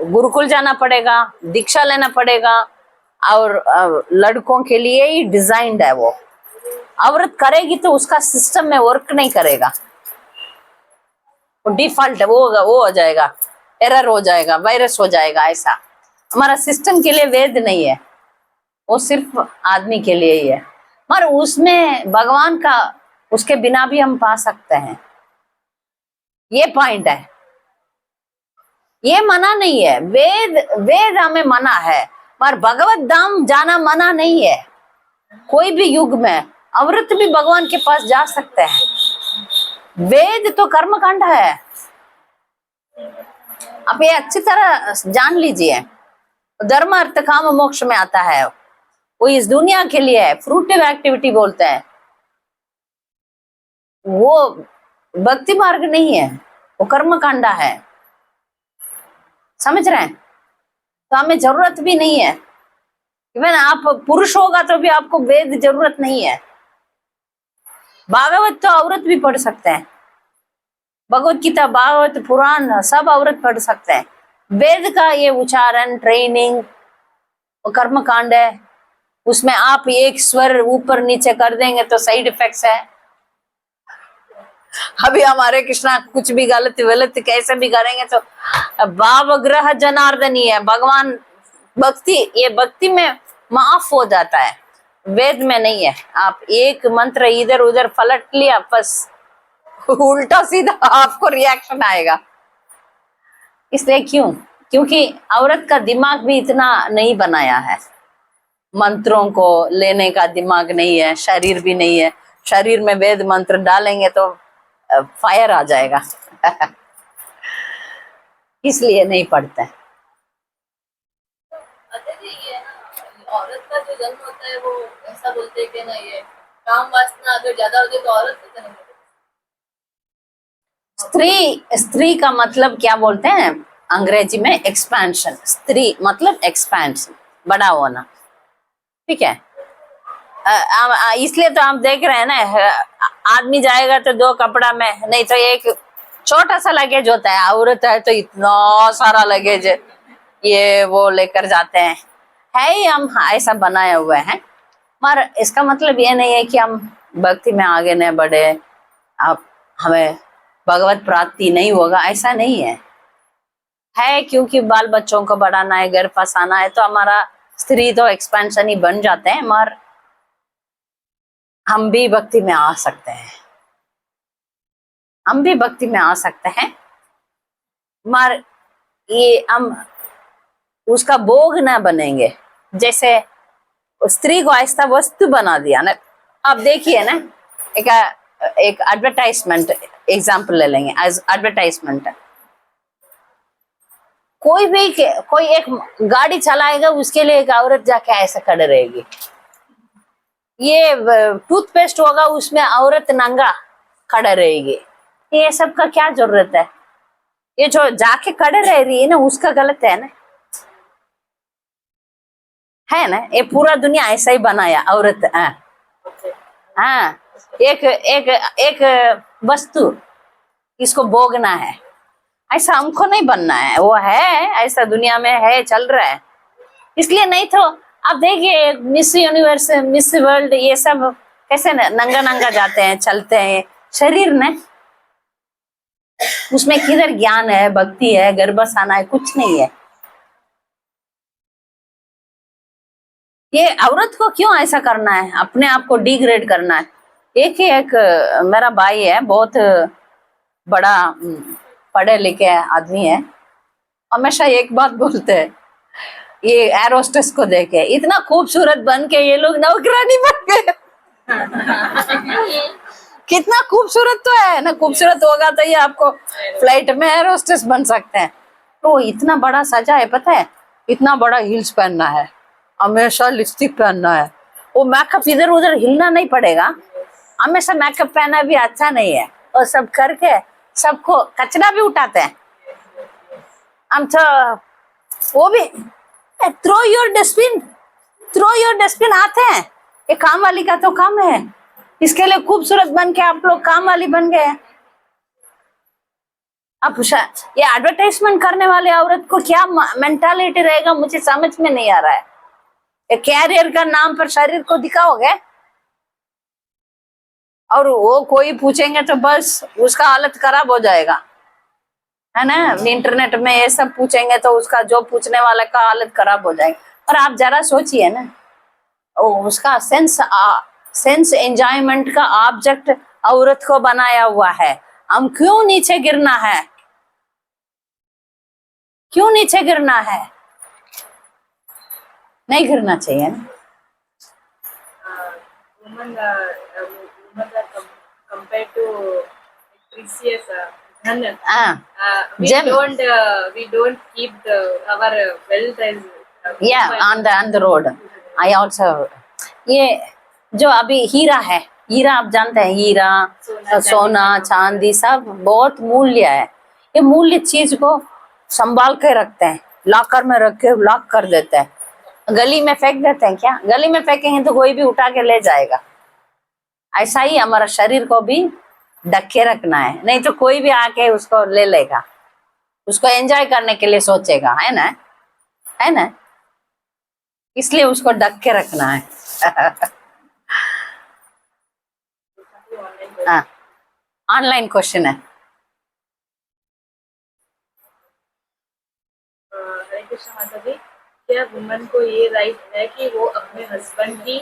गुरुकुल जाना पड़ेगा, दीक्षा लेना पड़ेगा, और लड़कों के लिए ही डिजाइंड है वो। औरत करेगी तो उसका सिस्टम में वर्क नहीं करेगा, वो डिफॉल्ट है, वो हो जाएगा। एरर हो जाएगा, वायरस हो जाएगा। ऐसा हमारा सिस्टम के लिए वेद नहीं है, वो सिर्फ आदमी के लिए ही है। मगर उसमें भगवान का, उसके बिना भी हम पा सकते हैं, ये पॉइंट है। ये मना नहीं है, वेद वेद हमें मना है, पर भगवत धाम जाना मना नहीं है। कोई भी युग में अवृत भी भगवान के पास जा सकते हैं। वेद तो कर्मकांड है, आप ये अच्छी तरह जान लीजिए। धर्म अर्थ काम मोक्ष में आता है, वो इस दुनिया के लिए है, फ्रूटिव एक्टिविटी बोलते हैं। वो भक्ति मार्ग नहीं है, वो कर्मकांडा है, समझ रहे हैं? तो हमें जरूरत भी नहीं है। इवन आप पुरुष होगा तो भी आपको वेद जरूरत नहीं है। भागवत तो औरत भी पढ़ सकते हैं, भगवत गीता, भागवत, पुराण सब औरत पढ़ सकते हैं। वेद का ये उच्चारण, ट्रेनिंग, कर्म कांड है, उसमें आप एक स्वर ऊपर नीचे कर देंगे तो साइड इफेक्ट्स है। अभी हमारे कृष्णा कुछ भी गलत गलत कैसे भी करेंगे तो भावग्रह जनार्दनी है, भगवान भक्ति, ये भक्ति में माफ हो जाता है, वेद में नहीं है। आप एक मंत्र इधर उधर पलट लिया, बस उल्टा सीधा आपको रिएक्शन आएगा। इसलिए क्यों? क्योंकि औरत का दिमाग भी इतना नहीं बनाया है, मंत्रों को लेने का दिमाग नहीं है, शरीर भी नहीं है। शरीर में वेद मंत्र डालेंगे तो फायर आ जाएगा इसलिए नहीं पढ़ते। अच्छा जी, ये ना औरत का जो जन्म होता है वो ऐसा बोलते हैं कि ना ये काम वासना अगर ज्यादा होती है तो औरत का जन्म होता है। स्त्री, स्त्री का मतलब क्या बोलते हैं अंग्रेजी में? एक्सपेंशन। स्त्री मतलब एक्सपेंशन, बड़ा होना, ठीक है। इसलिए तो आप देख रहे हैं ना, आदमी जाएगा तो 2 कपड़ा में, नहीं तो एक छोटा सा लगेज होता है। औरत है तो इतना सारा लगेज ये वो लेकर जाते हैं, है ही हम ऐसा बनाए हुए हैं। मगर इसका मतलब ये नहीं है कि हम भक्ति में आगे नहीं बढ़े, आप हमें भगवत प्राप्ति नहीं होगा, ऐसा नहीं है। है क्योंकि बाल बच्चों को बढ़ाना है, घर फंसाना है, तो हमारा स्त्री तो एक्सपेंशन ही बन जाते हैं। मगर हम भी भक्ति में आ सकते हैं, हम भी भक्ति में आ सकते हैं, मगर ये हम उसका भोग ना बनेंगे। जैसे स्त्री को ऐसा वस्तु बना दिया ना, आप देखिए ना, एक एडवर्टाइजमेंट एग्जांपल ले लेंगे। एज एडवर्टाइजमेंट, कोई एक गाड़ी चलाएगा, उसके लिए एक औरत जाके ऐसा खड़े रहेगी। ये टूथपेस्ट होगा, उसमें औरत नंगा खड़ा रहेगी। ये सब का क्या जरूरत है? ये जो जाके खड़े रह रही है ना, उसका गलत है ना, ये पूरा दुनिया ऐसा ही बनाया औरत। हाँ, एक एक एक वस्तु, इसको भोगना है, ऐसा हमको नहीं बनना है। वो है ऐसा दुनिया में है, चल रहा है। इसलिए नहीं तो आप देखिए मिस यूनिवर्स, मिस वर्ल्ड, ये सब कैसे नंगा नंगा जाते हैं, चलते हैं। शरीर ने उसमें किधर ज्ञान है, भक्ति है, गर्भसाना है, कुछ नहीं है। ये औरत को क्यों ऐसा करना है, अपने आप को डिग्रेड करना है? एक मेरा भाई है, बहुत बड़ा पढ़े लिखे आदमी है, हमेशा एक बात बोलते हैं, ये एयर होस्टेस को देखे इतना खूबसूरत बन के ये लोग नौकरानी बन गए कितना खूबसूरत तो है ना, खूबसूरत होगा तो ये आपको फ्लाइट में एयर होस्टेस बन सकते हैं। तो इतना बड़ा सजा है, पता है, इतना बड़ा हील्स पहनना है, हमेशा लिपस्टिक पहनना है, वो मेकअप इधर उधर हिलना नहीं पड़ेगा। हमेशा मेकअप पहना भी अच्छा नहीं है, और सब करके सबको कचरा भी उठाते हैं हम तो। वो भी throw your dustbin, throw your dustbin आते हैं, ये काम वाली का तो काम है। इसके लिए खूबसूरत बन के आप लोग काम वाली बन गए। अब ये एडवर्टाइजमेंट करने वाले औरत को क्या मेंटालिटी रहेगा, मुझे समझ में नहीं आ रहा है। ये कैरियर का नाम पर शरीर को दिखाओगे, और वो कोई पूछेंगे तो बस उसका हालत खराब हो जाएगा। है ना। इंटरनेट में ये सब पूछेंगे तो उसका जो पूछने वाले का हालत खराब हो जाएगी। और आप जरा सोचिए ना, उसका सेंस एंजॉयमेंट का ऑब्जेक्ट औरत को बनाया हुआ है। हम क्यों नीचे गिरना है, क्यों नीचे गिरना है? नहीं गिरना चाहिए ना। women women are compared to precious धन. हाँ, We Gem. don't keep our wealth as या on the road. I also, ये जो अभी हीरा है, हीरा आप जानते हैं, हीरा सोना चांदी सब बहुत मूल्य है। ये मूल्य चीज को संभाल के रखते हैं, लॉकर में रख के लॉक कर देते हैं। गली में फेंक देते हैं क्या? गली में फेंकेंगे तो कोई भी उठा के ले जाएगा। ऐसा ही हमारा शरीर को भी ढक के रखना है, नहीं तो कोई भी आके उसको ले लेगा, उसको एंजॉय करने के लिए सोचेगा, है ना, है ना। इसलिए उसको ढक के रखना है। हाँ, ऑनलाइन क्वेश्चन है। हरे कृष्ण माता जी, क्या वुमन को ये राइट है कि वो अपने हस्बैंड की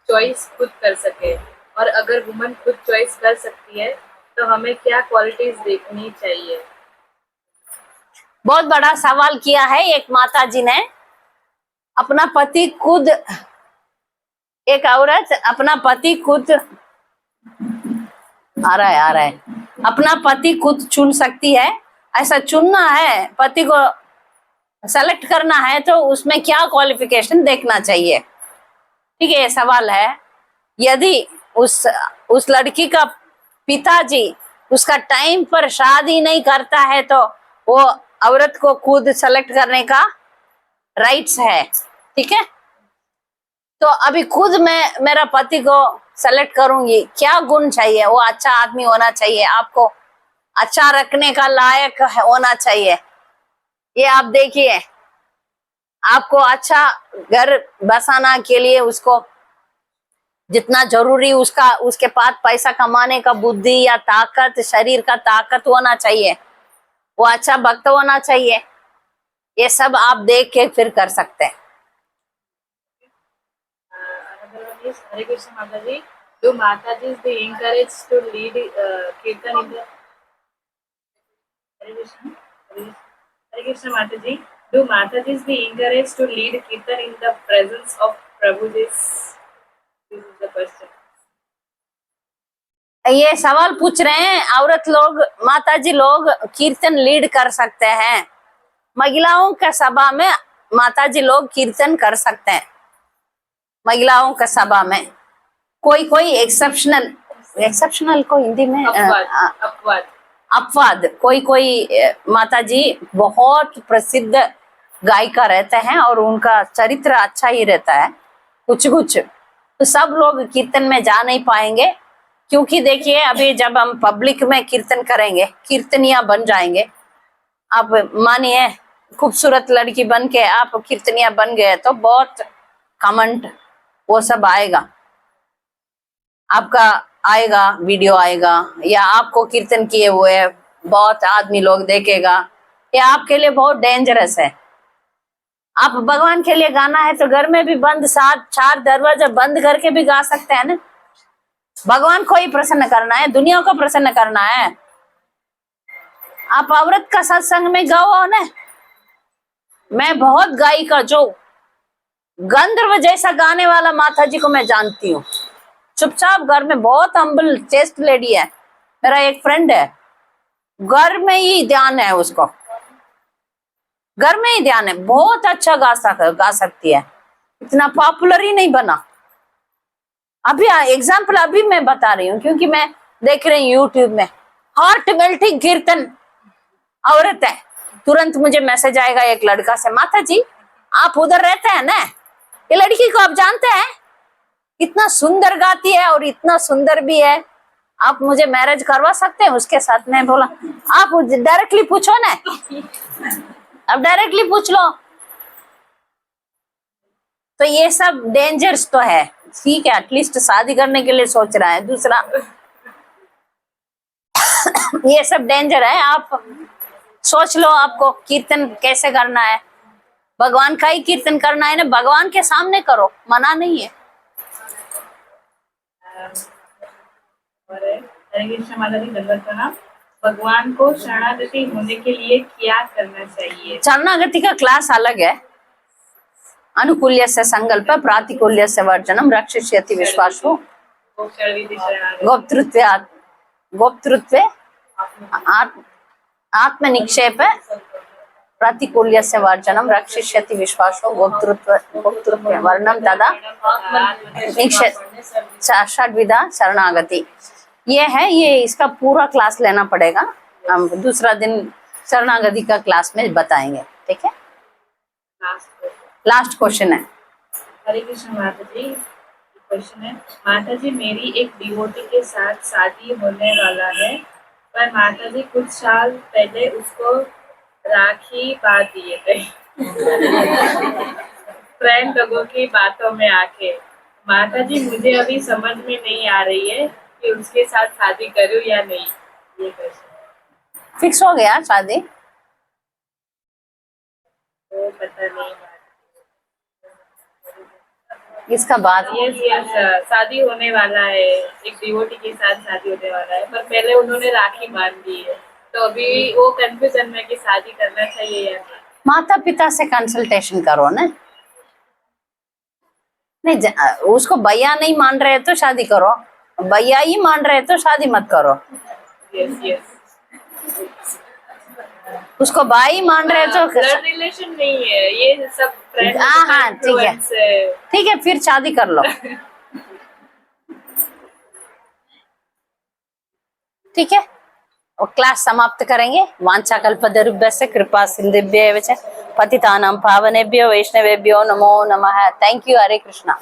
चॉइस खुद कर सके? और अगर वुमन खुद चॉइस कर सकती है तो हमें क्या क्वालिटीज देखनी चाहिए? बहुत बड़ा सवाल किया है एक माता जी ने। अपना पति खुद, एक औरत अपना पति खुद आ रहा है, अपना पति खुद चुन सकती है। ऐसा चुनना है, पति को सेलेक्ट करना है तो उसमें क्या क्वालिफिकेशन देखना चाहिए? ठीक है, ये सवाल है। यदि उस लड़की का पिताजी उसका टाइम पर शादी नहीं करता है तो वो औरत को खुद सेलेक्ट करने का राइट्स है। ठीक है, तो अभी खुद मैं मेरा पति को सेलेक्ट करूंगी, क्या गुण चाहिए? वो अच्छा आदमी होना चाहिए, आपको अच्छा रखने का लायक होना चाहिए। ये आप देखिए, आपको अच्छा घर बसाना के लिए उसको जितना जरूरी उसके पास पैसा कमाने का बुद्धि या ताकत, शरीर का ताकत होना चाहिए, वो अच्छा भक्त होना चाहिए। ये सब आप देख के फिर कर सकते हैं। हरे कृष्ण माता जी, do Mataji's be encouraged to lead Kirtan in the Hare Krishna Mata ji, do Mataji's be encouraged to lead Kirtan in the presence of Prabhuji's? This is the question. ये सवाल पूछ रहे हैं, औरत लोग, माताजी लोग कीर्तन लीड कर सकते हैं? महिलाओं का सभा में माताजी लोग कीर्तन कर सकते हैं। महिलाओं का सभा में कोई एक्सेप्शनल को हिंदी में अपवाद कोई माताजी बहुत प्रसिद्ध गायिका रहते हैं और उनका चरित्र अच्छा ही रहता है। कुछ तो सब लोग कीर्तन में जा नहीं पाएंगे, क्योंकि देखिए अभी जब हम पब्लिक में कीर्तन करेंगे, कीर्तनिया बन जाएंगे। आप मानिए खूबसूरत लड़की बन के आप कीर्तनिया बन गए तो बहुत कमेंट वो सब आएगा, आपका आएगा, वीडियो आएगा, या आपको कीर्तन किए हुए बहुत आदमी लोग देखेगा। ये आपके लिए बहुत डेंजरस है। आप भगवान के लिए गाना है तो घर में भी बंद, 4 दरवाजा बंद करके भी गा सकते हैं ना। भगवान को ही प्रसन्न करना है, दुनिया को प्रसन्न करना है। आप औरत का सत्संग में गाओ ना। मैं बहुत गायिका, जो गंधर्व जैसा गाने वाला माता जी को मैं जानती हूँ। चुपचाप घर में, बहुत हम्बल चेस्ट लेडी है, मेरा एक फ्रेंड है, घर में ही ध्यान है उसको, घर में ही ध्यान है, बहुत अच्छा गा सकती है, इतना पॉपुलर ही नहीं बना। अभी एग्जाम्पल अभी मैं बता रही हूँ, क्योंकि मैं देख रही हूँ यूट्यूब में हार्ट मेल्टिंग कीर्तन औरत है। तुरंत मुझे मैसेज आएगा एक लड़का से, माता जी आप उधर रहते हैं ना, ये लड़की को आप जानते हैं, इतना सुंदर गाती है और इतना सुंदर भी है, आप मुझे मैरिज करवा सकते हैं उसके साथ? मैं बोला आप डायरेक्टली पूछो ना, अब डायरेक्टली पूछ लो। तो ये सब डेंजर्स तो है। ठीक है, एटलीस्ट शादी करने के लिए सोच रहा है। दूसरा ये सब डेंजर है। आप सोच लो आपको कीर्तन कैसे करना है, भगवान का ही कीर्तन करना है ना, भगवान के सामने करो, मना नहीं है। और हरे कृष्ण माता जी, दंडवत प्रणाम। भगवान को शरणागति होने के लिए क्या करना चाहिए? शरणागति का क्लास अलग है। अनुकूल्य से संकल्प, प्रातिकूल्य से वर्जनम, रक्षिष्यति विश्वासो, वो शरणविधि शरणागति, गोप्तृत्वे आत्मनिक्षेप, प्रतिकूल्य से वर्जनम, रक्षिष्यति विश्वासो, गोप्तृत्व वर्णम तदा षड्विधा शरणागति। ये है, ये इसका पूरा क्लास लेना पड़ेगा। हम दूसरा दिन शरणागति का क्लास में बताएंगे, ठीक है। लास्ट क्वेश्चन है। हरे कृष्ण माता जी, क्वेश्चन है, माता जी मेरी एक डिवोटी के साथ शादी होने वाला है, पर माता जी कुछ साल पहले उसको राखी बांध दिए थे फ्रेंड लोगों की बातों में आके। माता जी मुझे अभी समझ में नहीं आ रही है कि उसके साथ शादी करूं या नहीं। ये क्वेश्चन फिक्स हो गया शादी? तो पता नहीं। इसका बाद यस यस, शादी होने वाला है, एक डिवोटी के साथ शादी होने वाला है, पर पहले उन्होंने राखी बांध दी है, तो अभी वो कंफ्यूजन में कि शादी करना चाहिए या नहीं। माता पिता से कंसल्टेशन करो ना। नहीं, उसको भैया नहीं मान रहे तो शादी करो, भैया ही मान रहे तो शादी मत करो। यस यस, उसको भाई मान रहे तो ब्लड रिलेशन नहीं है, ये सब फ्रेंड। हाँ, ठीक है, ठीक है, फिर शादी कर लो। ठीक है, और क्लास समाप्त करेंगे। वाञ्छाकल्पतरुभ्यश्च कृपा सिन्धुभ्येव च पतितानां पावनेभ्यो वैष्णवेभ्यो नमो नमः। Thank you. हरे कृष्णा।